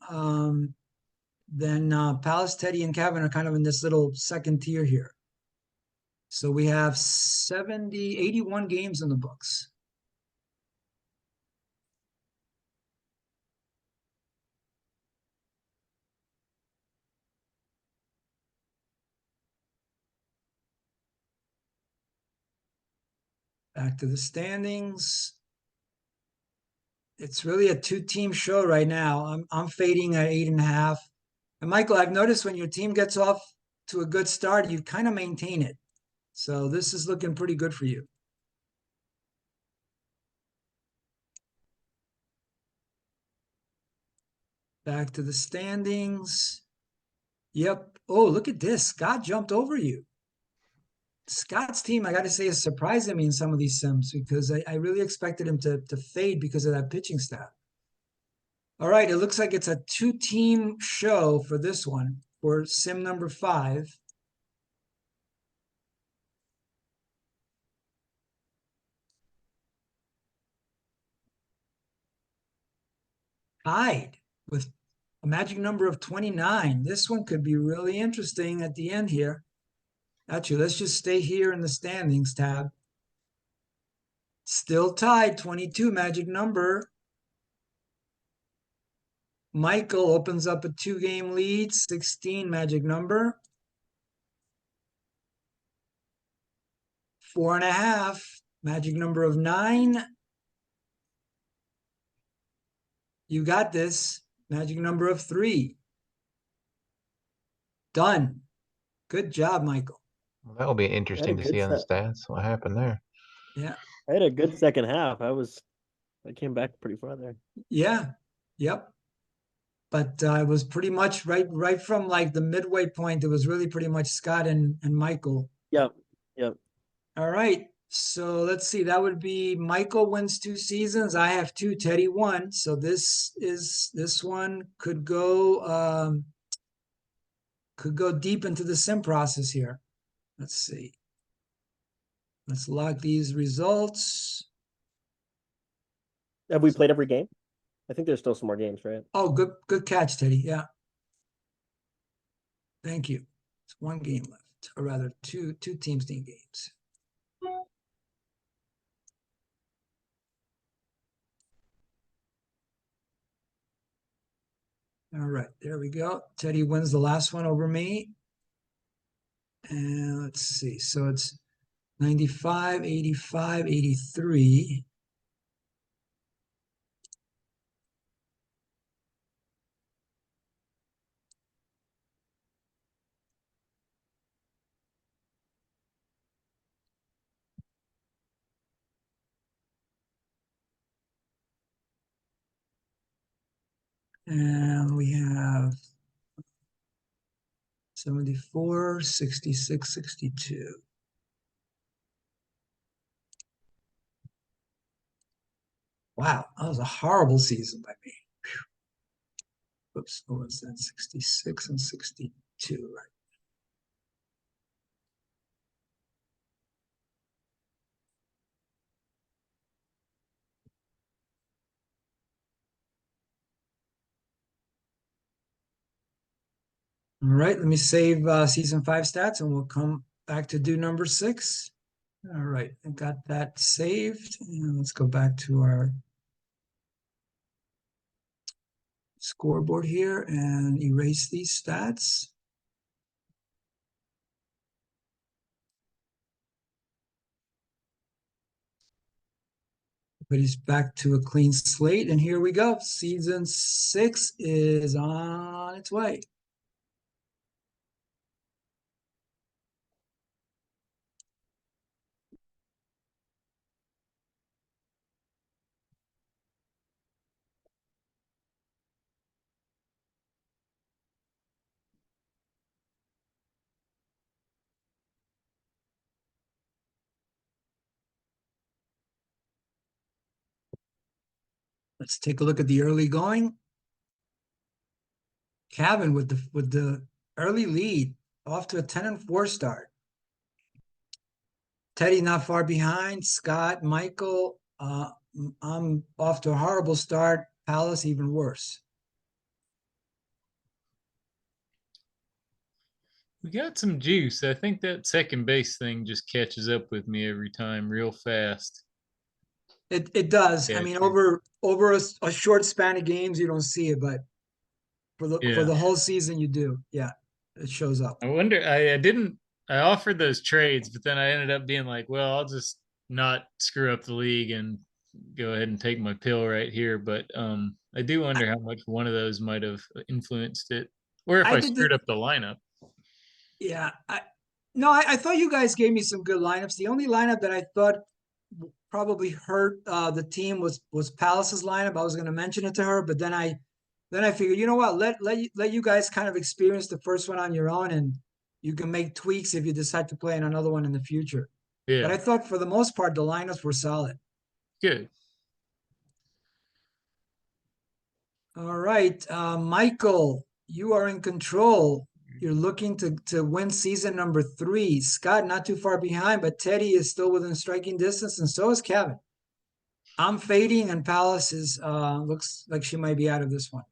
Then Palace, Teddy, and Kevin are kind of in this little second tier here. So we have 81 games in the books. Back to the standings. It's really a two-team show right now. I'm fading at 8.5. And Michael, I've noticed when your team gets off to a good start, you kind of maintain it. So this is looking pretty good for you. Back to the standings. Yep. Oh, look at this. Scott jumped over you. Scott's team, I got to say, is surprising me in some of these sims because I really expected him to fade because of that pitching staff. All right, it looks like it's a two-team show for this one, for sim number 5. Tied with a magic number of 29. This one could be really interesting at the end here. Actually, let's just stay here in the standings tab. Still tied, 22 magic number. Michael opens up a 2-game lead, 16 magic number. 4.5, magic number of 9. You got this, magic number of 3. Done. Good job, Michael. Well, that will be interesting to good see on the set. stats. What happened there? Yeah. I had a good second half. I came back pretty far there. Yeah. Yep. But it was pretty much right from like the midway point. It was really pretty much Scott and Michael. Yep. Yep. All right. So let's see. That would be Michael wins 2 seasons. I have 2. Teddy 1. So this one could go deep into the sim process here. Let's see. Let's log these results. Have we played every game? I think there's still some more games, right? Oh, good catch, Teddy. Yeah. Thank you. It's 1 game left, or rather two teams need games. All right, there we go. Teddy wins the last one over me. And let's see. So it's 95, 85, 83. And we have 74, 66, 62. Wow, that was a horrible season by me. Whoops, what was that? 66 and 62, right? All right, let me save season 5 stats and we'll come back to do number 6. All right, I got that saved. And let's go back to our scoreboard here and erase these stats. But he's back to a clean slate, and here we go. Season 6 is on its way. Let's take a look at the early going. Kevin with the early lead, off to a 10-4 start. Teddy not far behind. Scott, Michael, I'm off to a horrible start. Palace even worse. We got some juice. I think that second base thing just catches up with me every time real fast. It does. Yeah, I mean, true. over a short span of games, you don't see it, but for Yeah. the whole season, you do. Yeah, it shows up. I wonder. I didn't. I offered those trades, but then I ended up being like, well, I'll just not screw up the league and go ahead and take my pill right here. But I do wonder how much one of those might have influenced it, or if I I did screwed the up the lineup. Yeah, I thought you guys gave me some good lineups. The only lineup that I thought probably hurt the team was Palace's lineup. I was going to mention it to her, but then I figured, you know what, let you guys kind of experience the first one on your own, and you can make tweaks if you decide to play in another one in the future. But Yeah, I thought for the most part the lineups were solid. good. All right, Michael, you are in control. You're looking to win season number 3. Scott not too far behind, but Teddy is still within striking distance, and so is Kevin. I'm fading, and Palace is looks like she might be out of this one.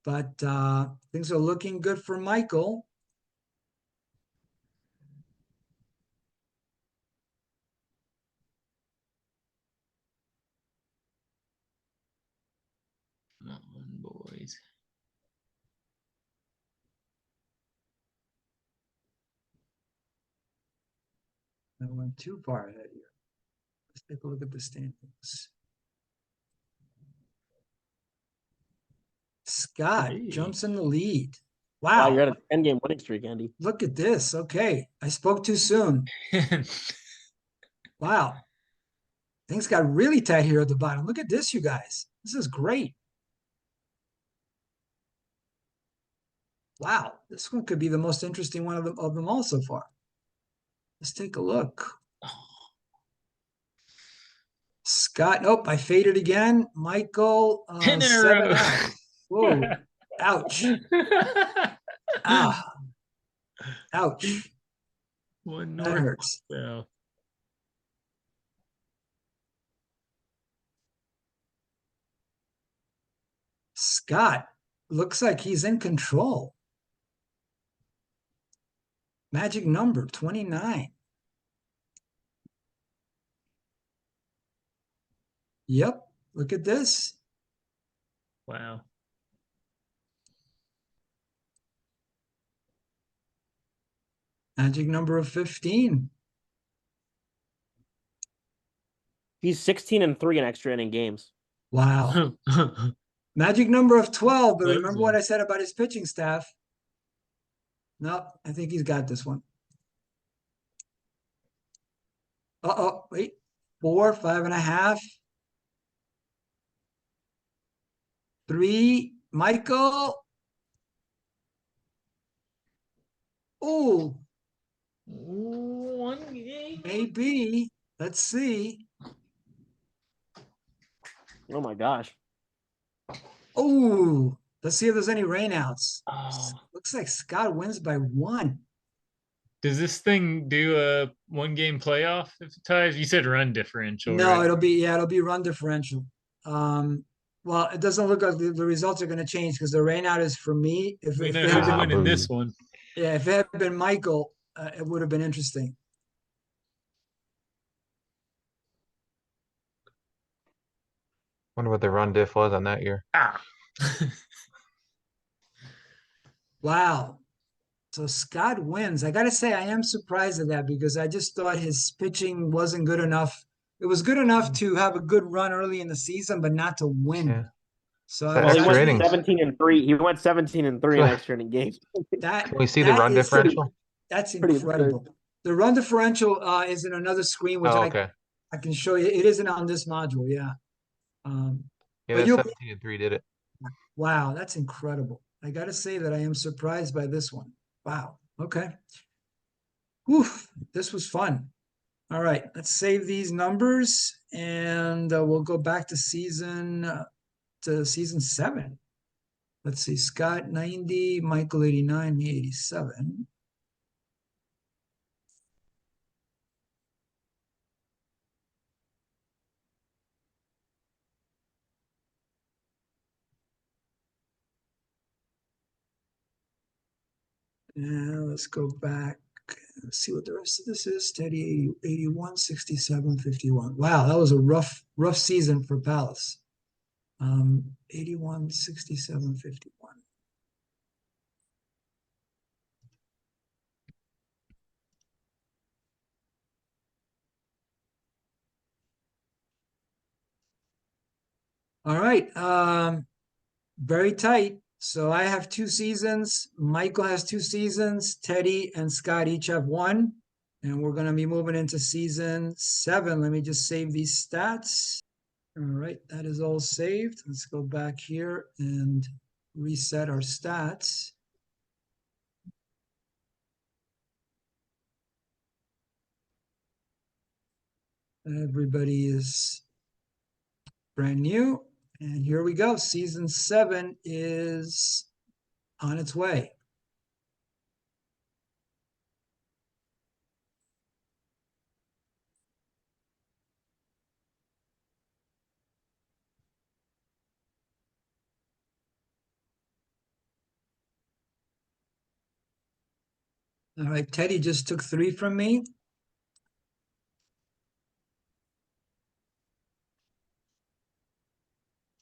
But things are looking good for Michael. Come on, boys. I went too far ahead here. Let's take a look at the standings. Scott Hey. jumps in the lead. Wow, Wow. you're at a 10-game winning streak, Andy. Look at this. Okay. I spoke too soon. Wow. Things got really tight here at the bottom. Look at this, you guys. This is great. Wow. This one could be the most interesting one of them all so far. Let's take a look. Scott, nope, I faded again. Michael, 10 in a 7 row. out. Whoa. Ouch. Ah, ouch. One That north. hurts. South. Scott looks like he's in control. Magic number 29. Yep. Look at this. Wow. Magic number of 15. He's 16-3 in extra inning games. Wow. Magic number of 12. But remember Closing. what I said about his pitching staff? Nope. I think he's got this one. Uh-oh. Wait. 4, 5.5. 3. Michael. Oh, One game. maybe. Let's see. Oh my gosh. Oh, let's see if there's any rainouts. Oh. Looks like Scott wins by 1. Does this thing do a 1-game playoff if it ties? You said run differential, No, right? it'll be run differential. Well, it doesn't look like the results are going to change because the rainout is for me. We If know it who's had winning been, this one. yeah, if it had been Michael, it would have been interesting. Wonder what the run diff was on that year. Ah. Wow. So Scott wins. I got to say, I am surprised at that because I just thought his pitching wasn't good enough. It was good enough to have a good run early in the season, but not to win. Yeah. So So I was Well, he extra went innings. 17-3. He went 17-3 in extra inning games. that Can we see the that run is- differential? That's Pretty absurd. incredible. The run differential is in another screen, which Oh, okay. I can show you. It isn't on this module, yeah. Yeah, But that you'll 17-3 did it. wow, that's incredible. I got to say that I am surprised by this one. Wow. Okay. Whew, this was fun. All right, let's save these numbers and we'll go back to season 7. Let's see, Scott 90, Michael 89, me 87. And let's go back. Let's see what the rest of this is. Steady 80, 81, 67, 51. Wow, that was a rough season for Palace. 81, 67, 51. All right. Very tight. So I have 2 seasons. Michael has 2 seasons. Teddy and Scott each have 1. And we're going to be moving into season 7. Let me just save these stats. All right, that is all saved. Let's go back here and reset our stats. Everybody is brand new. And here we go. Season 7 is on its way. All right, Teddy just took 3 from me.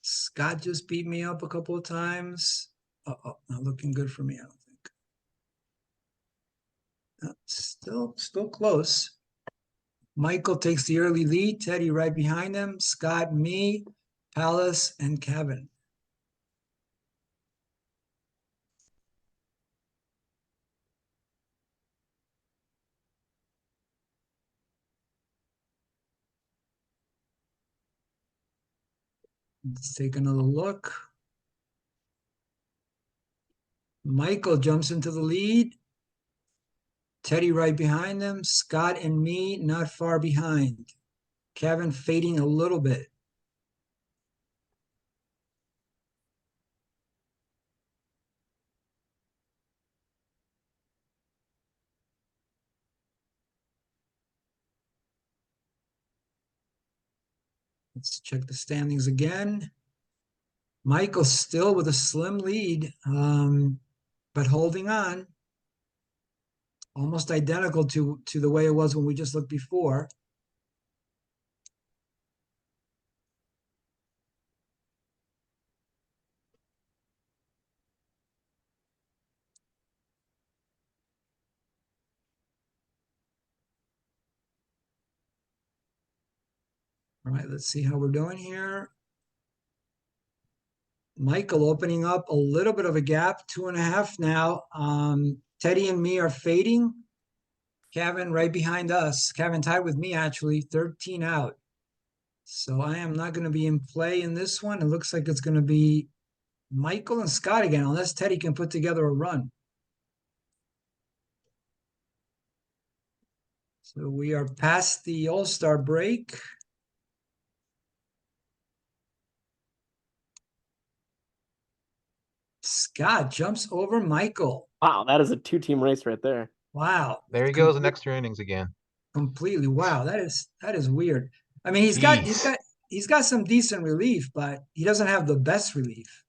Scott just beat me up a couple of times. Uh-oh, not looking good for me, I don't think. Still close. Michael takes the early lead. Teddy right behind him. Scott, me, Palace, and Kevin. Let's take another look. Michael jumps into the lead. Teddy right behind them. Scott and me not far behind. Kevin fading a little bit. Let's check the standings again. Michael still with a slim lead, but holding on. Almost identical to the way it was when we just looked before. All right, let's see how we're doing here. Michael opening up a little bit of a gap, 2.5 now. Teddy and me are fading. Kevin right behind us. Kevin tied with me, actually, 13 out. So I am not going to be in play in this one. It looks like it's going to be Michael and Scott again, unless Teddy can put together a run. So we are past the All-Star break. Scott jumps over Michael. Wow, that is a 2-team race right there. Wow. There he goes in extra innings again. Completely. Wow, that is weird. I mean, Jeez. he's got some decent relief, but he doesn't have the best relief.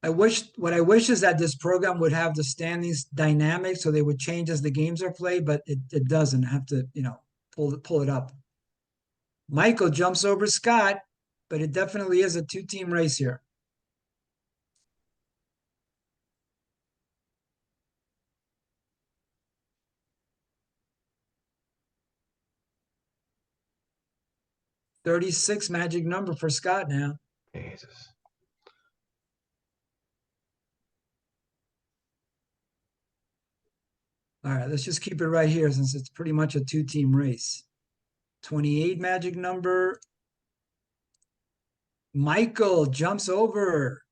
What I wish is that this program would have the standings dynamic so they would change as the games are played, but it doesn't. I have to, pull it up. Michael jumps over Scott, but it definitely is a 2-team race here. $36 magic number for Scott now. Jesus. All right, let's just keep it right here since it's pretty much a 2-team race. 28 magic number. Michael jumps over.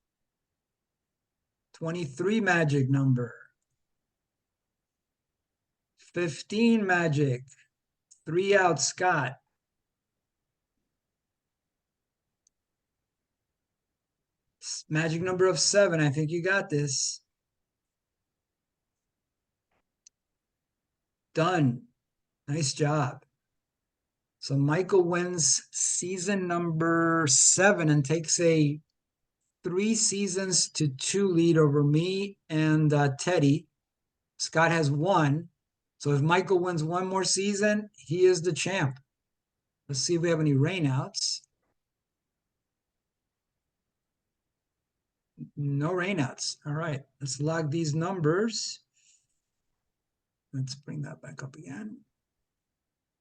23 magic number. 15 magic. 3 out, Scott. Magic number of 7. I think you got this. Done. Nice job. So Michael wins season number 7 and takes a 3 seasons to 2 lead over me and Teddy. Scott has 1. So if Michael wins 1 more season, he is the champ. Let's see if we have any rainouts. No rainouts. All right, let's log these numbers. Let's bring that back up again.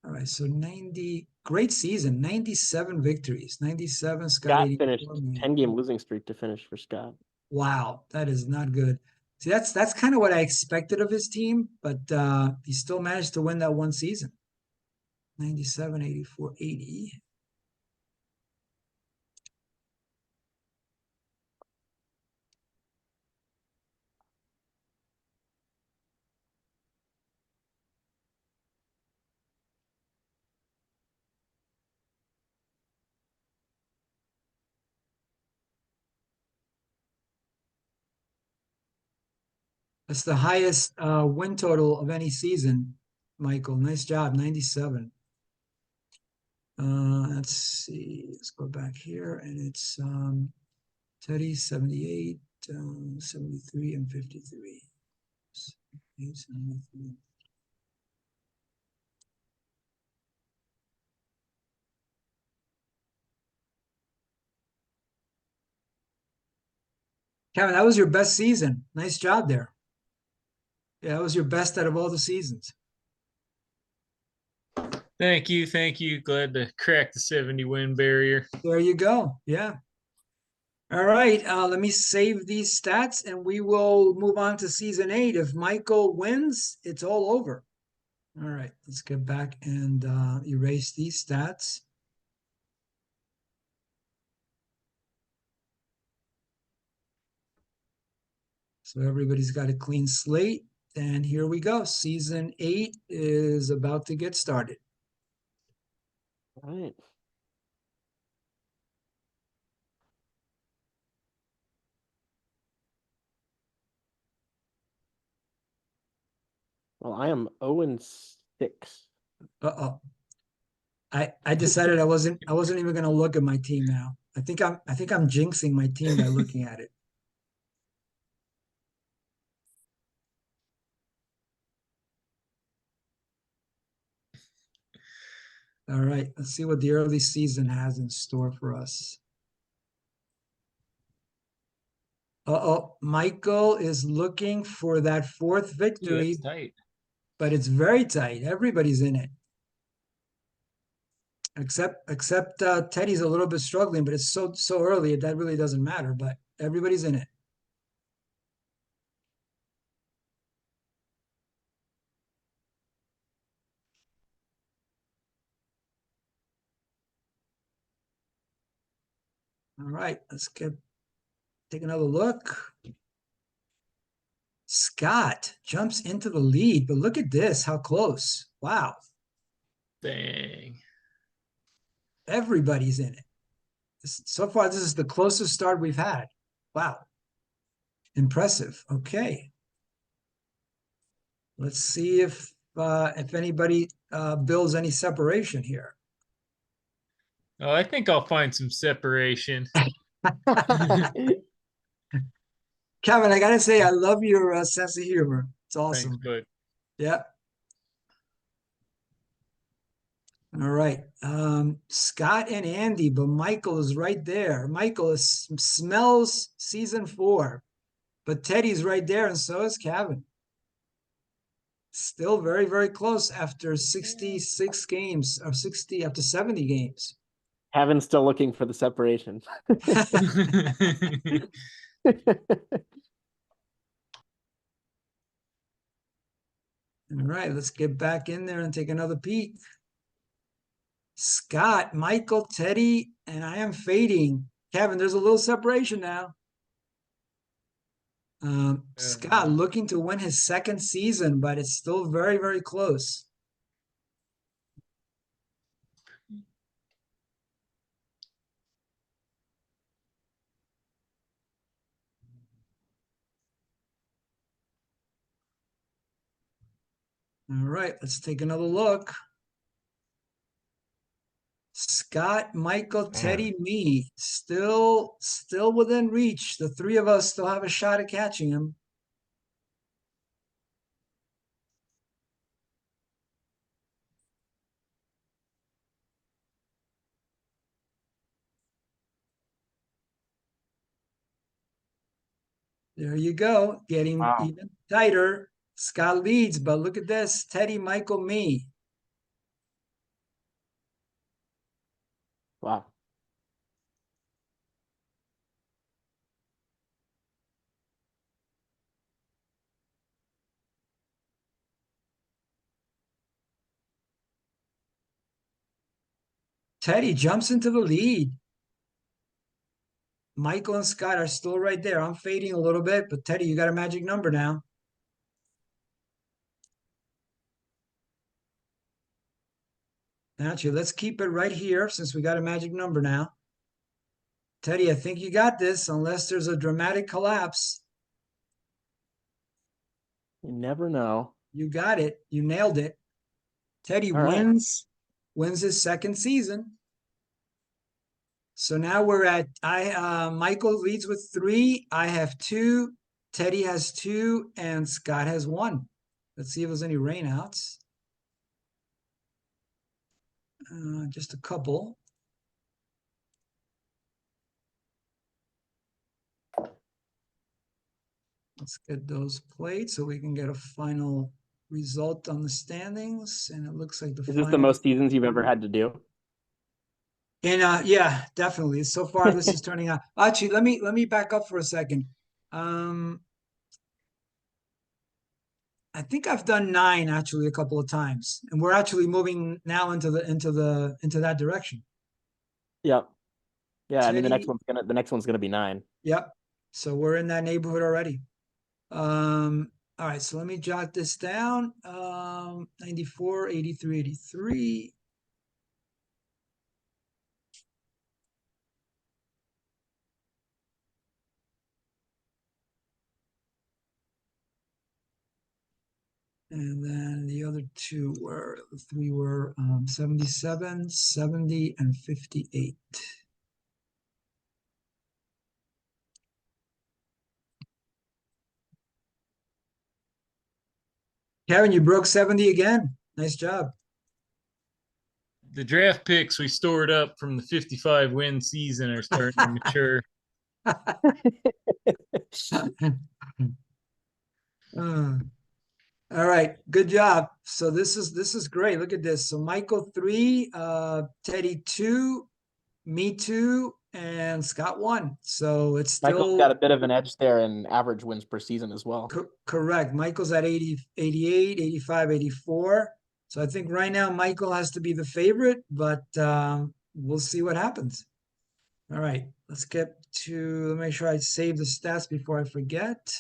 All right, so 90, great season, 97 victories, 97, Scott Scott 84. finished 10-game losing streak to finish for Scott. Wow, that is not good. See, that's kind of what I expected of his team, but he still managed to win that 1 season. 97, 84, 80. That's the highest win total of any season, Michael. Nice job, 97. Let's see. Let's go back here, and it's Teddy 78, 73, and 53. 78, 73. Kevin, that was your best season. Nice job there. Yeah, that was your best out of all the seasons. Thank you. Thank you. Glad to crack the 70 win barrier. There you go. Yeah. All right. Let me save these stats and we will move on to season 8. If Michael wins, it's all over. All right. Let's get back and erase these stats. So everybody's got a clean slate. And here we go. Season 8 is about to get started. All right. Well, I am 0-6. Uh-oh. I decided I wasn't even going to look at my team now. I think I'm jinxing my team by looking at it. All right, let's see what the early season has in store for us. Uh-oh, Michael is looking for that 4th victory, That's tight. but it's very tight. Everybody's in it. Except Teddy's a little bit struggling, but it's so early that really doesn't matter, but everybody's in it. All right, let's take another look. Scott jumps into the lead, but look at this, how close. Wow. Dang. Everybody's in it. So far, this is the closest start we've had. Wow. Impressive. Okay. Let's see if anybody builds any separation here. Oh, I think I'll find some separation. Kevin, I gotta say, I love your sense of humor. It's awesome. Thanks, bud. Yeah. All right. Scott and Andy, but Michael is right there. Michael smells season 4, but Teddy's right there, and so is Kevin. Still very, very close after 66 games, or 60 after 70 games. Kevin's still looking for the separation. All right, let's get back in there and take another peek. Scott, Michael, Teddy, and I am fading. Kevin, there's a little separation now. Scott looking to win his second season, but it's still very, very close. All right, let's take another look. Scott, Michael, Teddy, me, still within reach. The three of us still have a shot at catching him. There you go, getting Wow. even tighter. Scott leads, but look at this. Teddy, Michael, me. Wow. Teddy jumps into the lead. Michael and Scott are still right there. I'm fading a little bit, but Teddy, you got a magic number now. Actually, let's keep it right here since we got a magic number now. Teddy, I think you got this unless there's a dramatic collapse. You never know. You got it. You nailed it. Teddy All right. wins his second season. So now we're at Michael leads with 3. I have 2. Teddy has 2, and Scott has 1. Let's see if there's any rainouts. Just a couple. Let's get those played so we can get a final result on the standings. And it looks like the Is this the final. most seasons you've ever had to do? And yeah, definitely. So far, this is turning out. Actually, let me back up for a second. I think I've done 9 actually a couple of times, and we're actually moving now into that direction. Yep. Yeah, I mean the Teddy, next one's gonna be 9. yep. So we're in that neighborhood already. All right, so let me jot this down. 94, 83, 83. And then the other 3 were 77, 70, and 58. Kevin, you broke 70 again. Nice job. The draft picks we stored up from the 55 win season are starting to mature. All right, good job. So this is great. Look at this. So Michael 3, Teddy 2, me 2, and Scott 1. So it's Michael's still got a bit of an edge there in average wins per season as well. correct. Michael's at 80, 88, 85, 84. So I think right now Michael has to be the favorite, but we'll see what happens. All right, let's get to, let me make sure I save the stats before I forget.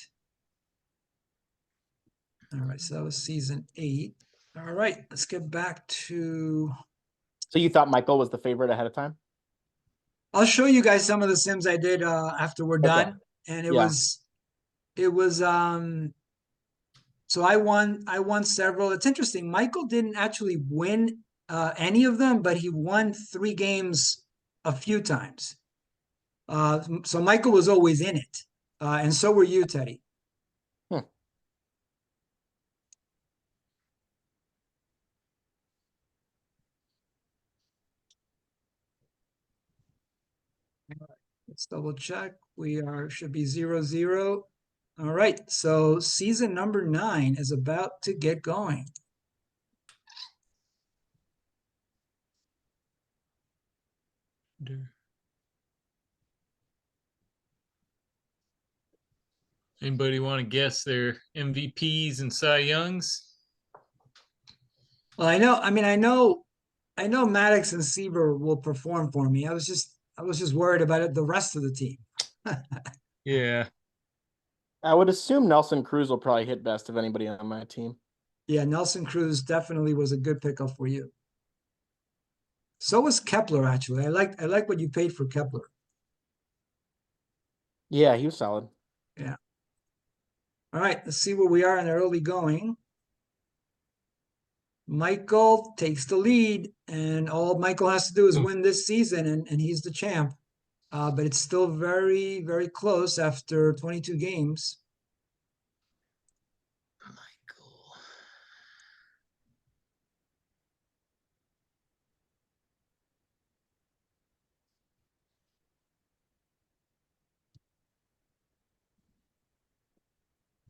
All right, so that was season 8. All right, let's get back to, So you thought Michael was the favorite ahead of time? I'll show you guys some of the sims I did after we're done. And it Yeah. was so I won several. It's interesting. Michael didn't actually win any of them, but he won 3 games a few times. So Michael was always in it. And so were you, Teddy. Let's double check. We should be 0-0. All right, so season number 9 is about to get going. Anybody want to guess their MVPs and Cy Youngs? Well, I know I know Maddox and Seaver will perform for me. I was just worried about it, the rest of the team. Yeah. I would assume Nelson Cruz will probably hit best of anybody on my team. Yeah, Nelson Cruz definitely was a good pickup for you. So was Kepler, actually. I like what you paid for Kepler. Yeah, he was solid. Yeah. All right, let's see where we are in the early going. Michael takes the lead, and all Michael has to do is win this season, and he's the champ. But it's still very, very close after 22 games. Michael.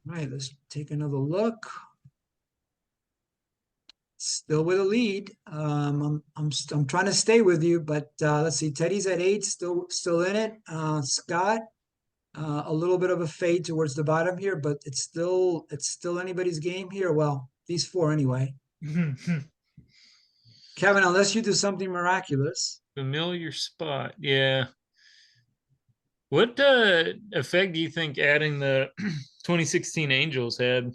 All right, let's take another look. Still with a lead. I'm trying to stay with you, but let's see. Teddy's at 8, still in it. Scott, a little bit of a fade towards the bottom here, but it's still anybody's game here. Well, these 4 anyway. Kevin, unless you do something miraculous. Familiar spot. Yeah. What effect do you think adding the 2016 Angels had,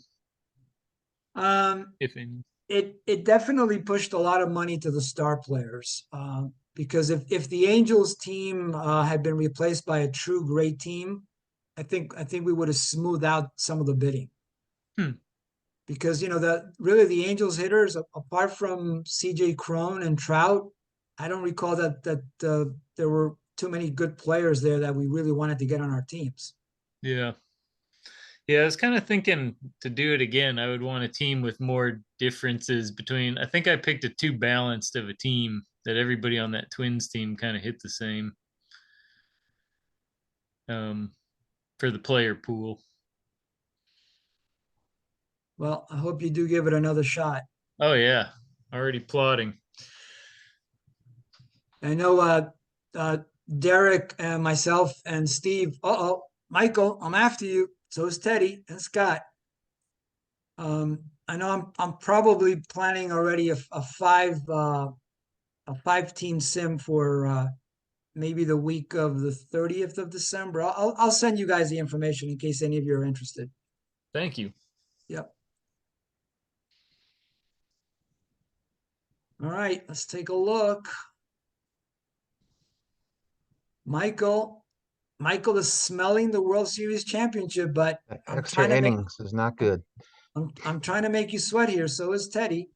if any? It definitely pushed a lot of money to the star players. Because if the Angels team had been replaced by a true great team, I think we would have smoothed out some of the bidding. Because the Angels hitters, apart from C.J. Cron and Trout, I don't recall that there were too many good players there that we really wanted to get on our teams. Yeah. Yeah, I was kind of thinking to do it again. I would want a team with more differences between. I think I picked a too balanced of a team that everybody on that Twins team kind of hit the same for the player pool. Well, I hope you do give it another shot. Oh yeah, already plotting. I know Derek and myself and Steve. Michael, I'm after you. So is Teddy and Scott. I know I'm probably planning already a 5-team sim for maybe the week of the 30th of December. I'll send you guys the information in case any of you are interested. Thank you. Yep. All right, let's take a look. Michael is smelling the World Series championship, but I'm Extra trying to make innings is not good. I'm trying to make you sweat here. So is Teddy.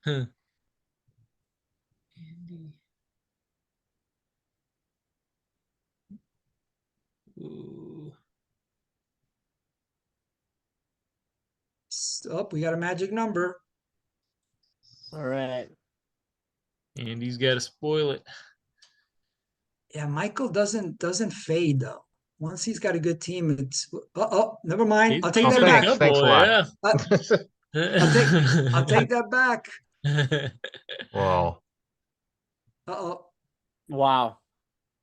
Huh. Andy. Ooh. Oh, we got a magic number. All right. Andy's got to spoil it. Yeah, Michael doesn't fade though. Once he's got a good team, it's never mind. I'll take He's that in a back. Thanks a couple, lot. Uh, I'll take that back. Whoa. Uh-oh. Wow.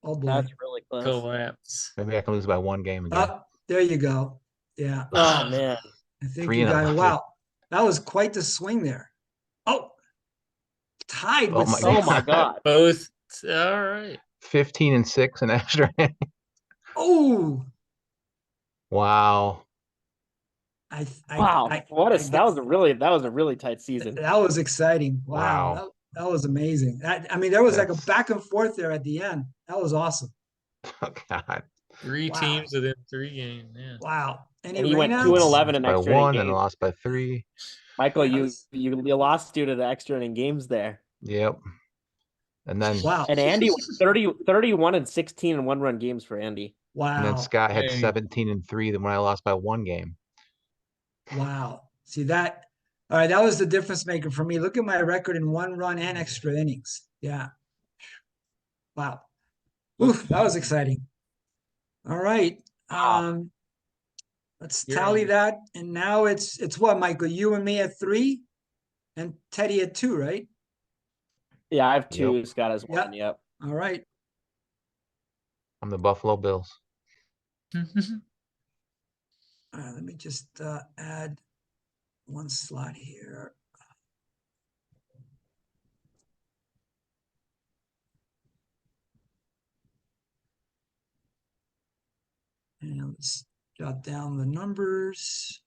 Oh boy. That's really close. Collapse. Maybe I can lose by 1 game again. There you go. Yeah. Oh man. I think 3 you and got it. 11. Wow. That was quite the swing there. Oh, tied Oh with my 6. Oh my god. Both. All right. 15 and 6 in extra innings. Oh, Wow. Wow. What I a that was a really tight season. that was exciting. Wow. Wow. That was amazing. I mean, there was like a That's- back and forth there at the end. That was awesome. Oh God. 3 Wow. teams within 3 games. Yeah. Wow. Any And he went 2 and rainouts? 11 in By extra inning 1 and games. lost by 3. Michael, That you was- you lost due to the extra inning games there. Yep. And then Wow. And Andy went 31 and 16 in 1-run games for Andy. Wow. Scott had Dang. 17 and 3 then when I lost by 1 game. Wow. See that? All right, that was the difference maker for me. Look at my record in 1 run and extra innings. Yeah. Wow. Oof, that was exciting. All right. Wow. Let's You're tally on. that. And now it's what, Michael? You and me at 3 and Teddy at 2, right? Yeah, I have 2. Yep. Scott has 1. Yep. All right. I'm the Buffalo Bills. Let me just add 1 slot here. And let's jot down the numbers.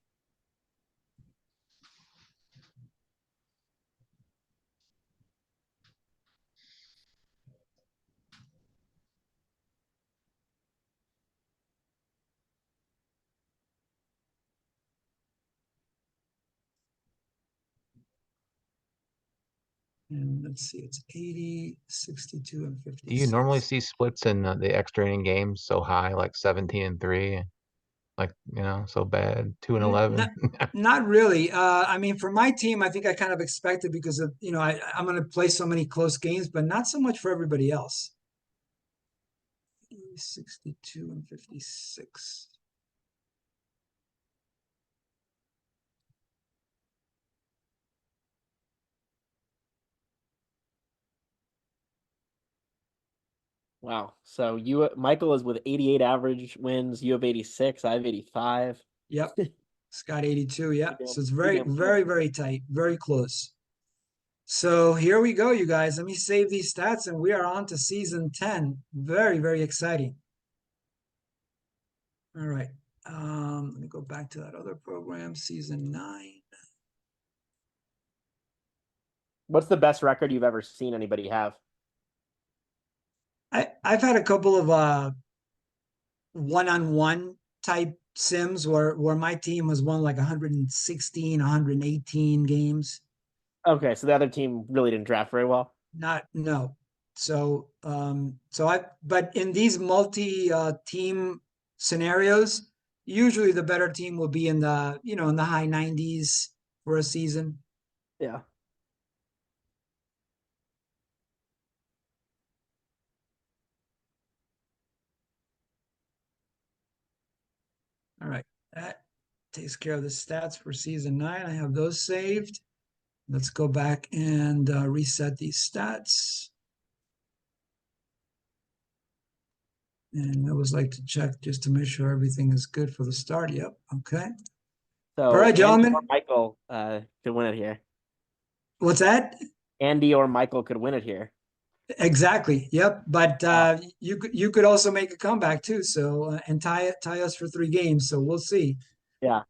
And let's see, it's 80, 62, and 56. Do you normally see splits in the extra inning games so high, like 17-3, like, so bad, 2-11? Not really. I mean, for my team, I think I kind of expected because of, I'm going to play so many close games, but not so much for everybody else. 62 and 56. Wow. So Michael is with 88 average wins. You have 86. I have 85. Yep. Scott 82. Yeah. Damn- So it's pretty very, damn close. very, very tight, very close. So here we go, you guys. Let me save these stats and we are on to season 10. Very, very exciting. All right. Let me go back to that other program, season 9. What's the best record you've ever seen anybody have? I've had a couple of one-on-one type sims where my team was won like 116, 118 games. Okay, so the other team really didn't draft very well. No. So but in these multi team scenarios, usually the better team will be in the, in the high 90s for a season. Yeah. All right. That takes care of the stats for season 9. I have those saved. Let's go back and reset these stats. And I always like to check just to make sure everything is good for the start. Yep. Okay. So All right, Andy gentlemen. or Michael could win it here. What's that? Andy or Michael could win it here. Exactly. Yep. But you could also make a comeback too. So and tie us for 3 games. So we'll see. Yeah.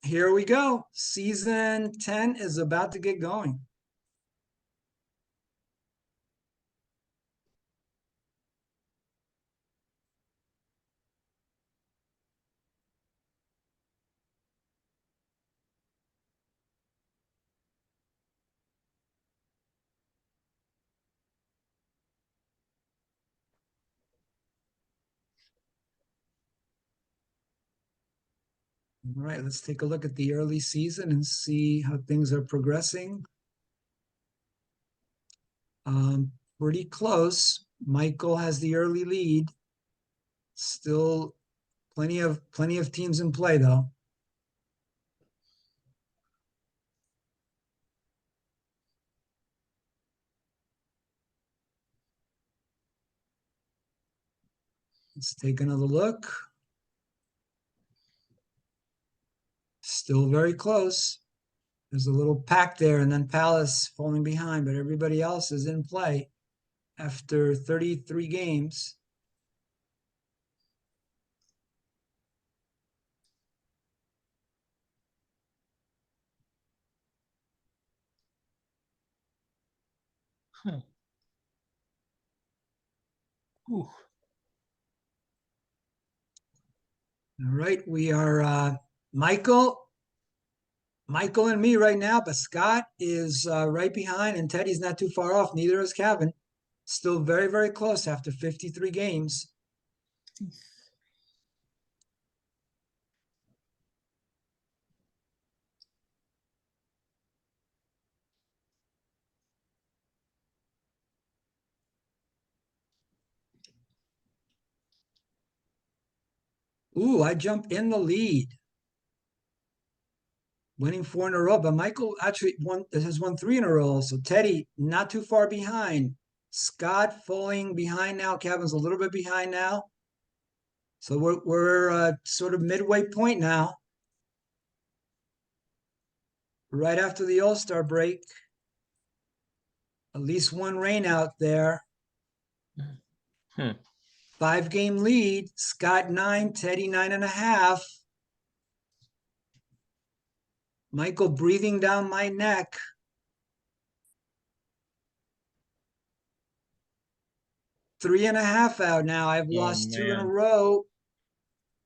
Here we go. Season 10 is about to get going. All right, let's take a look at the early season and see how things are progressing. Pretty close. Michael has the early lead. Still plenty of teams in play though. Let's take another look. Still very close. There's a little pack there, and then Palace falling behind, but everybody else is in play after 33 games. Ooh. All right, we are Michael and me right now, but Scott is right behind, and Teddy's not too far off. Neither is Kevin. Still very, very close after 53 games. Ooh, I jump in the lead. Winning 4 in a row, but Michael actually has won 3 in a row. So Teddy not too far behind. Scott falling behind now. Kevin's a little bit behind now. So we're sort of midway point now. Right after the All-Star break. At least one rain out there. Hmm. 5-game lead. Scott 9, Teddy 9.5. Michael breathing down my neck. Three and a half out now. I've lost 2 in a man. row.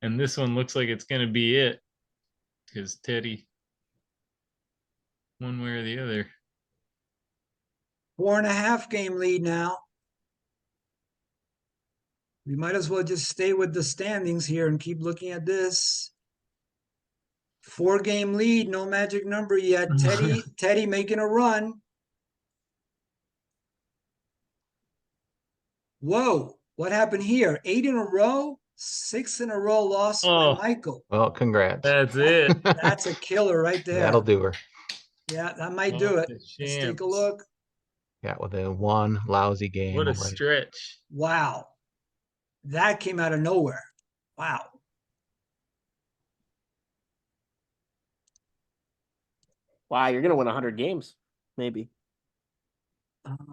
And this one looks like it's going to be it. Because Teddy, one way or the other. 4.5-game lead now. We might as well just stay with the standings here and keep looking at this. 4-game lead, no magic number yet. Teddy making a run. Whoa, what happened here? 8 in a row, 6 in a row lost Oh. by Michael. Well, congrats. That's it. That's a killer right there. That'll do her. Yeah, that might do Off it. the Let's take a champs. look. Yeah, with a one lousy game. What a already. stretch. Wow. That came out of nowhere. Wow. Wow, you're gonna win 100 games, maybe,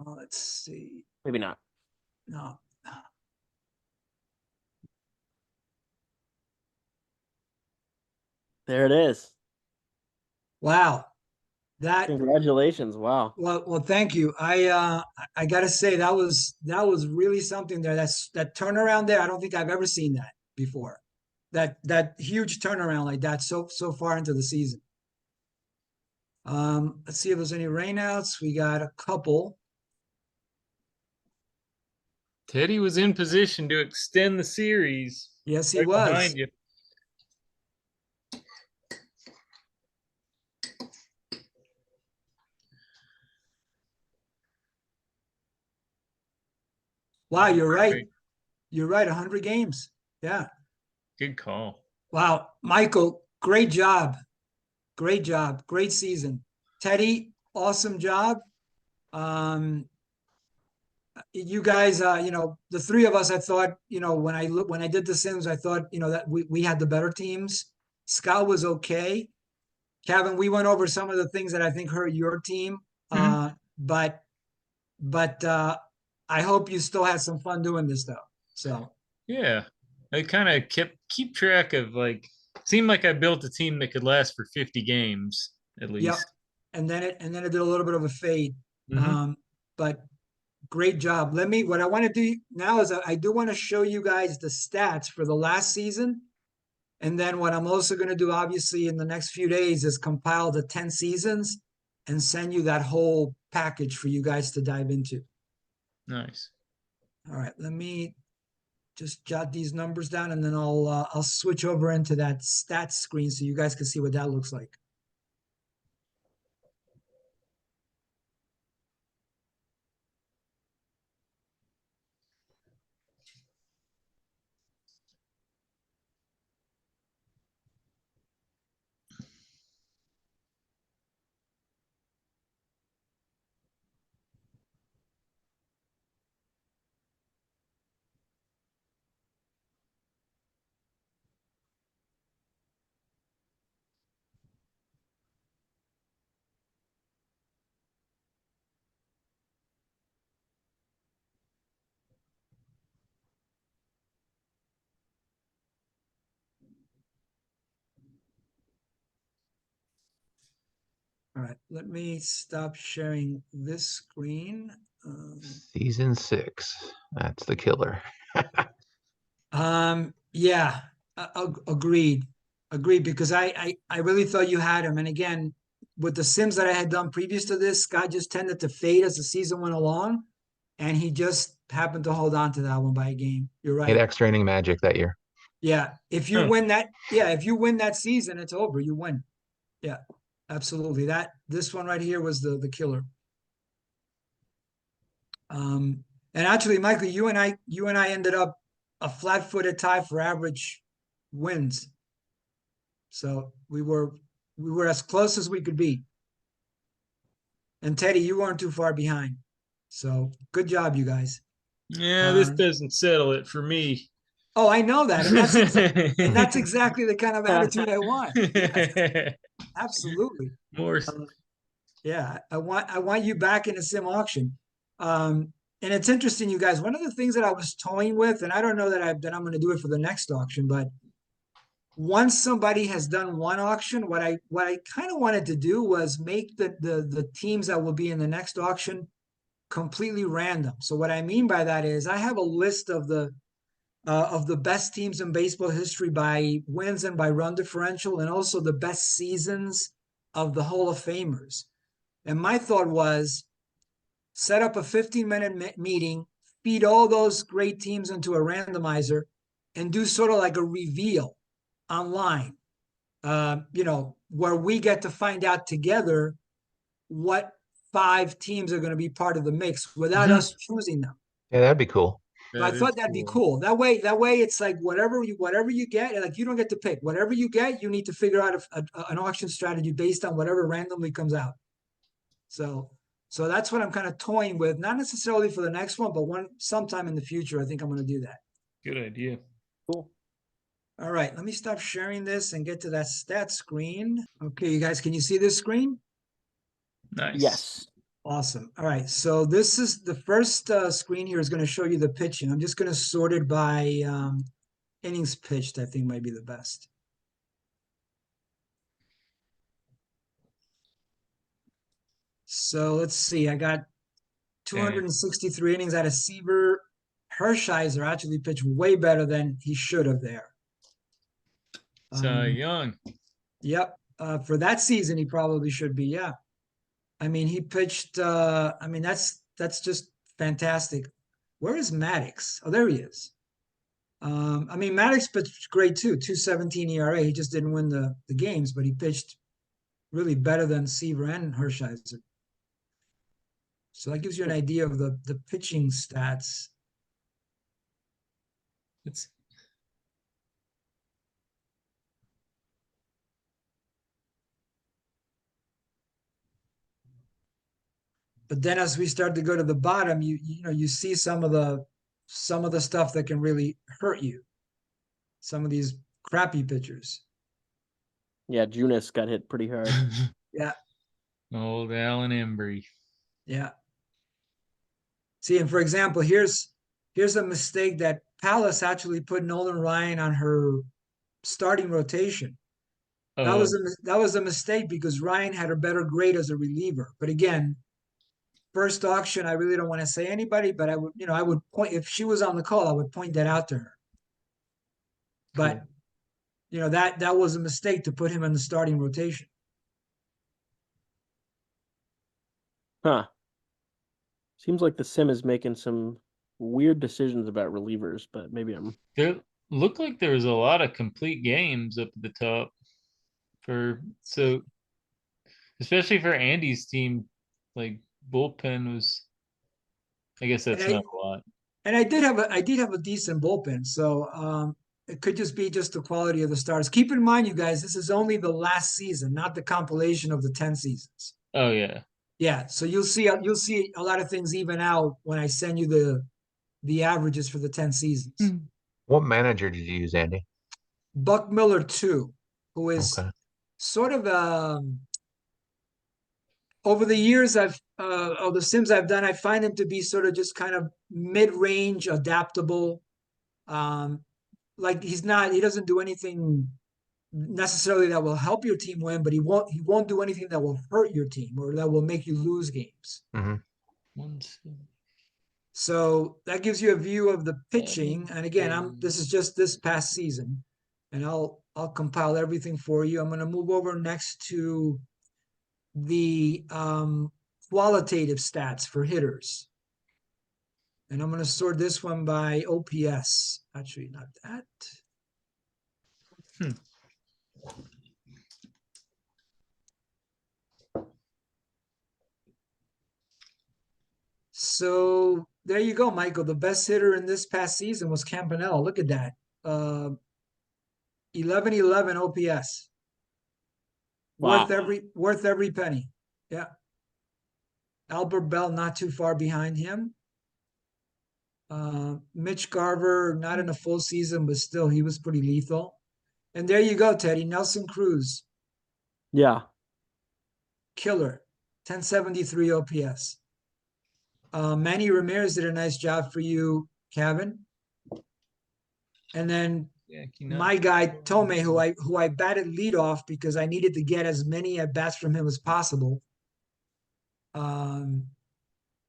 Let's see. maybe not. No. There it is. Wow. That Congratulations! Wow. well, thank you. I gotta say that was really something there. That turnaround there. I don't think I've ever seen that before. That huge turnaround like that so far into the season. Let's see if there's any rainouts. We got a couple. Teddy was in position to extend the series. Yes, he Right was. behind you. Wow, you're right. You're right. 100 games. Yeah. Good call. Wow, Michael, great job. Great job. Great season. Teddy, awesome job. You guys, the three of us, I thought, when I did the Sims, I thought, that we had the better teams. Scott was okay. Kevin, we went over some of the things that I think hurt your team. But I hope you still had some fun doing this though. So Yeah. I kind of keep track of seemed like I built a team that could last for 50 games at least. Yep. And then it did a little bit of a fade. Mhm. But great job. What I want to do now is I do want to show you guys the stats for the last season. And then what I'm also going to do, obviously, in the next few days is compile the 10 seasons and send you that whole package for you guys to dive into. Nice. All right, let me just jot these numbers down and then I'll switch over into that stats screen so you guys can see what that looks like. All right, let me stop sharing this screen. Season 6. That's the killer. Yeah, agreed, because I really thought you had him. And again, with the Sims that I had done previous to this, Scott just tended to fade as the season went along, and he just happened to hold on to that one by a game. You're Hit right. extra inning magic that year. Yeah, if you win that season, it's over. You win. Yeah, absolutely. This one right here was the killer. And actually, Michael, you and I ended up a flat-footed tie for average wins. So we were as close as we could be. And Teddy, you weren't too far behind. So good job, you guys. Yeah, this doesn't settle it for me. Oh, I know that, and that's exactly the kind of attitude I want. Yes, absolutely. More. Yeah, I want you back in a sim auction. And it's interesting, you guys. One of the things that I was toying with, and I don't know that I'm going to do it for the next auction, but once somebody has done one auction, what I kind of wanted to do was make the teams that will be in the next auction completely random. So what I mean by that is I have a list of the best teams in baseball history by wins and by run differential, and also the best seasons of the Hall of Famers. And my thought was set up a 15-minute meeting, feed all those great teams into a randomizer, and do sort of like a reveal online, where we get to find out together what 5 teams are going to be part of the mix without us choosing them. Yeah, that'd be cool. So I thought that'd be cool. That way it's like whatever you get, like you don't get to pick. Whatever you get, you need to figure out an auction strategy based on whatever randomly comes out. So that's what I'm kind of toying with, not necessarily for the next one, but sometime in the future, I think I'm going to do that. Good idea. Cool. All right, let me stop sharing this and get to that stat screen. Okay, you guys, can you see this screen? Nice. Yes. Awesome. All right, so this is the first screen here is going to show you the pitching. I'm just going to sort it by innings pitched, I think might be the best. So let's see, I got 263 innings out of Seaver. Hershiser actually pitched way better than he should have there. Young. Yep. For that season, he probably should be. Yeah. I mean, he pitched. I mean, that's just fantastic. Where is Maddox? Oh, there he is. I mean, Maddox pitched great too. 2.17 ERA. He just didn't win the games, but he pitched really better than Seaver and Hershiser. So that gives you an idea of the pitching stats. It's But then as we start to go to the bottom, you see some of the stuff that can really hurt you. Some of these crappy pitchers. Yeah, Junis got hit pretty hard. Yeah. Old Alan Embry. Yeah. See, and for example, here's a mistake that Palace actually put Nolan Ryan on her starting rotation. That was a mistake because Ryan had a better grade as a reliever. But again, first auction, I really don't want to say anybody, but I would point, if she was on the call, I would point that out to her. But that was a mistake to put him in the starting rotation. Huh. Seems like the sim is making some weird decisions about relievers, but maybe I'm. There looked like there was a lot of complete games up at the top especially for Andy's team, like bullpen was. I guess that's not a lot. And I did have a decent bullpen, so it could just be the quality of the stars. Keep in mind, you guys, this is only the last season, not the compilation of the 10 seasons. Oh yeah. Yeah, so you'll see a lot of things even out when I send you the averages for the 10 seasons. What manager did you use, Andy? Buck Miller 2, who is sort of over the years of the sims I've done, I find him to be sort of just kind of mid-range, adaptable. Like he doesn't do anything necessarily that will help your team win, but he won't do anything that will hurt your team or that will make you lose games. Mm-hmm. So that gives you a view of the pitching. And again, this is just this past season, and I'll compile everything for you. I'm going to move over next to the qualitative stats for hitters. And I'm going to sort this one by OPS. Actually, not that. So there you go, Michael. The best hitter in this past season was Campanella. Look at that. 1111 OPS. Wow. Worth every penny. Yeah. Albert Bell not too far behind him. Mitch Garver, not in a full season, but still he was pretty lethal. And there you go, Teddy. Nelson Cruz. Yeah. Killer. 1073 OPS. Manny Ramirez did a nice job for you, Kevin. And then my guy Tome, who I batted leadoff because I needed to get as many at bats from him as possible.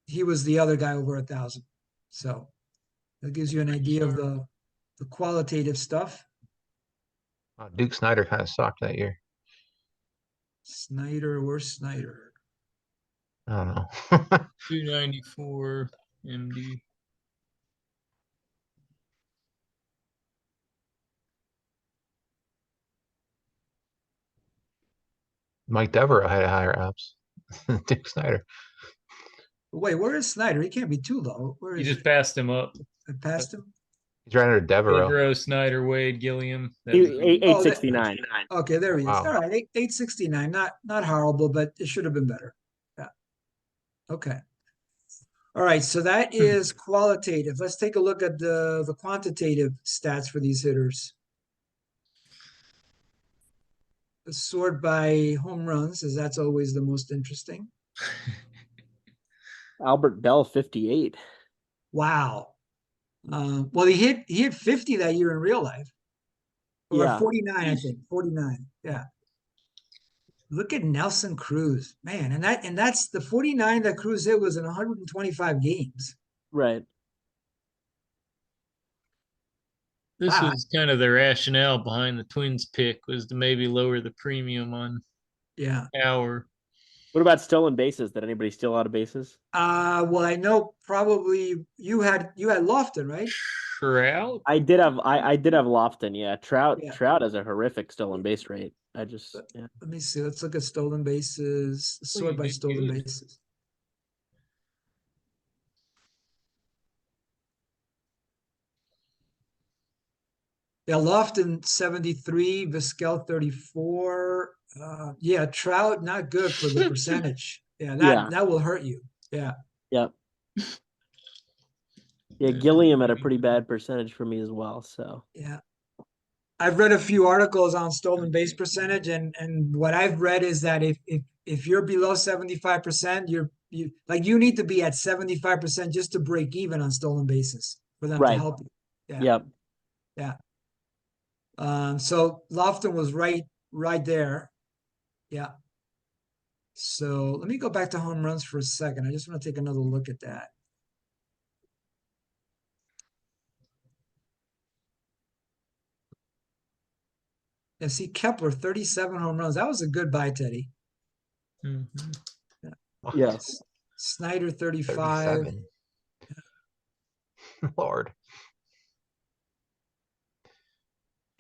He was the other guy over 1,000. So that gives you an idea of the qualitative stuff. Duke Snyder kind of sucked that year. Snyder, where's Snyder? I don't know. 294 MD. Mike Devereaux had higher apps than Duke Snyder. Wait, where is Snyder? He can't be too low. Where You is just he? passed him up. I passed him. He's right under Devereaux. Devereaux, Snyder, Wade, Gilliam. That was Eight Oh, 869. Okay, there he is. Wow. All right, 869. Not horrible, but it should have been better. Yeah. Okay. All right, so that is qualitative. Let's take a look at the quantitative stats for these hitters. Let's sort by home runs, as that's always the most interesting. Albert Bell 58. Wow. Well, he hit 50 that year in real life. Or Yeah. 49, I think. 49. Yeah. Look at Nelson Cruz. Man, and that's the 49 that Cruz hit was in 125 games. Right. This Wow. was kind of the rationale behind the Twins pick, was to maybe lower the premium on Yeah. Power. What about stolen bases? Did anybody steal a lot of bases? Well, I know probably you had Lofton, right? Trout? I did have Lofton, yeah. Trout Yeah. has a horrific stolen base rate. Yeah. Let me see. Let's look at stolen bases. Sort by did stolen good. bases. Yeah, Lofton 73, Vizquel 34. Yeah, Trout not good for the percentage. Yeah, that will hurt you. Yeah. Yep. Yeah, Gilliam had a pretty bad percentage for me as well. So Yeah. I've read a few articles on stolen base percentage, and what I've read is that if you're below 75%, you need to be at 75% just to break even on stolen bases for them to help you. Yeah. Yep. Yeah. So Lofton was right there. Yeah. So let me go back to home runs for a second. I just want to take another look at that. Yeah, see Kepler, 37 home runs. That was a good buy, Teddy. Mm-hmm. Yes. Snyder, 35. 37. Lord.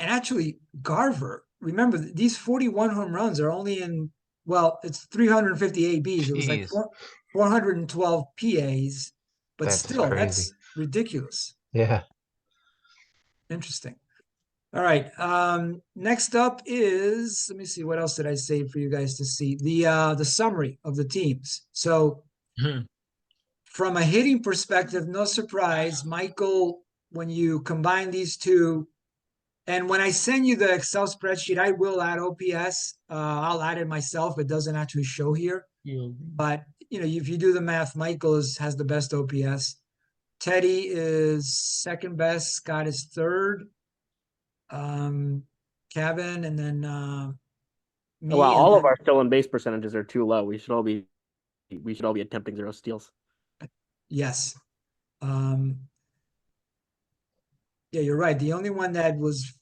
And actually, Garver, remember, these 41 home runs are only in, well, it's 350 ABs. It was like 412 PAs, but That's still, crazy. that's ridiculous. Yeah. Interesting. All right. Next up is, let me see, what else did I save for you guys to see? The summary of the teams. So from a hitting perspective, no surprise, Michael, when you combine these two, and when I send you the Excel spreadsheet, I will add OPS. I'll add it myself. It doesn't actually show here. But, if you do the math, Michael has the best OPS. Teddy is second best. Scott is third. Kevin, and then me. Well, all of our stolen base percentages are too low. We should all be attempting 0 steals. Yes. Yeah, you're right. The only one that was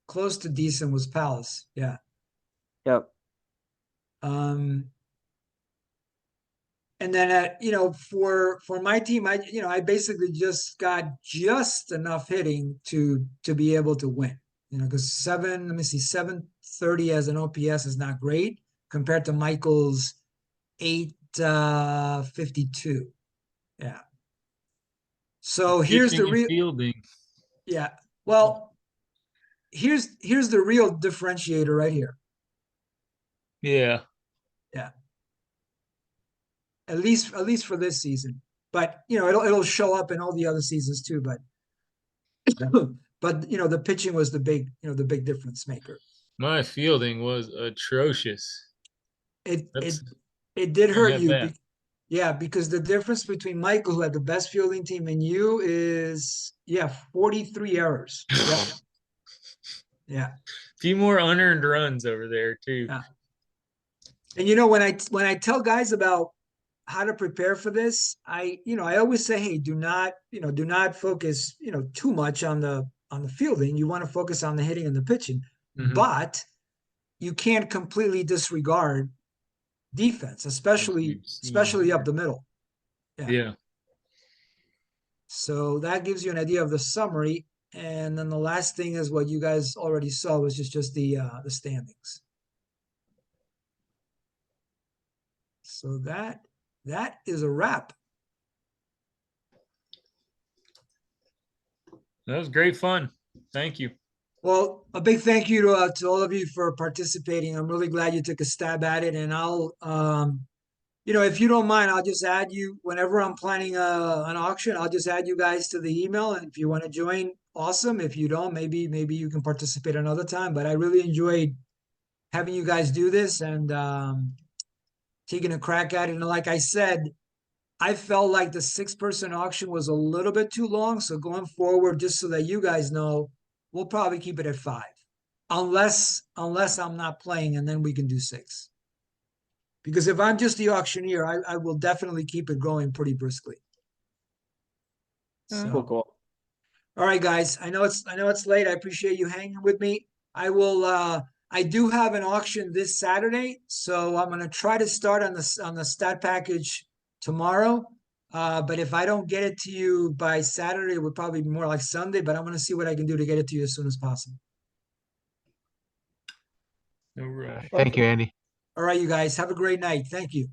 close to decent was Palace. Yeah. Yep. And then for my team, I basically just got just enough hitting to be able to win. Because 730 as an OPS is not great compared to Michael's 852. Yeah. So here's the real fielding. Yeah. Well, here's the real differentiator right here. Yeah. Yeah. At least for this season. But it'll show up in all the other seasons too. But the pitching was the big difference maker. My fielding was atrocious. It did hurt you. Yeah, because the difference between Michael, who had the best fielding team, and you is 43 errors. Yeah. Yeah. Few more unearned runs over there too. Yeah. And you know, when I tell guys about how to prepare for this, I always say, hey, do not focus, too much on the fielding. You want to focus on the hitting and the pitching, but you can't completely disregard defense, especially up the middle. Yeah. So that gives you an idea of the summary. And then the last thing is what you guys already saw, was just the standings. So that is a wrap. That was great fun. Thank you. Well, a big thank you to all of you for participating. I'm really glad you took a stab at it, and I'll if you don't mind, I'll just add you whenever I'm planning an auction. I'll just add you guys to the email, and if you want to join, awesome. If you don't, maybe you can participate another time. But I really enjoyed having you guys do this and taking a crack at it. And like I said, I felt like the 6-person auction was a little bit too long. So going forward, just so that you guys know, we'll probably keep it at 5, unless I'm not playing, and then we can do 6. Because if I'm just the auctioneer, I will definitely keep it going pretty briskly. So, Cool. all right, guys. I know it's late. I appreciate you hanging with me. I do have an auction this Saturday, so I'm gonna try to start on the stat package tomorrow. But if I don't get it to you by Saturday, it would probably be more like Sunday, but I'm gonna see what I can do to get it to you as soon as possible. No rush. Thank you, Andy. All right, you guys. Have a great night. Thank you.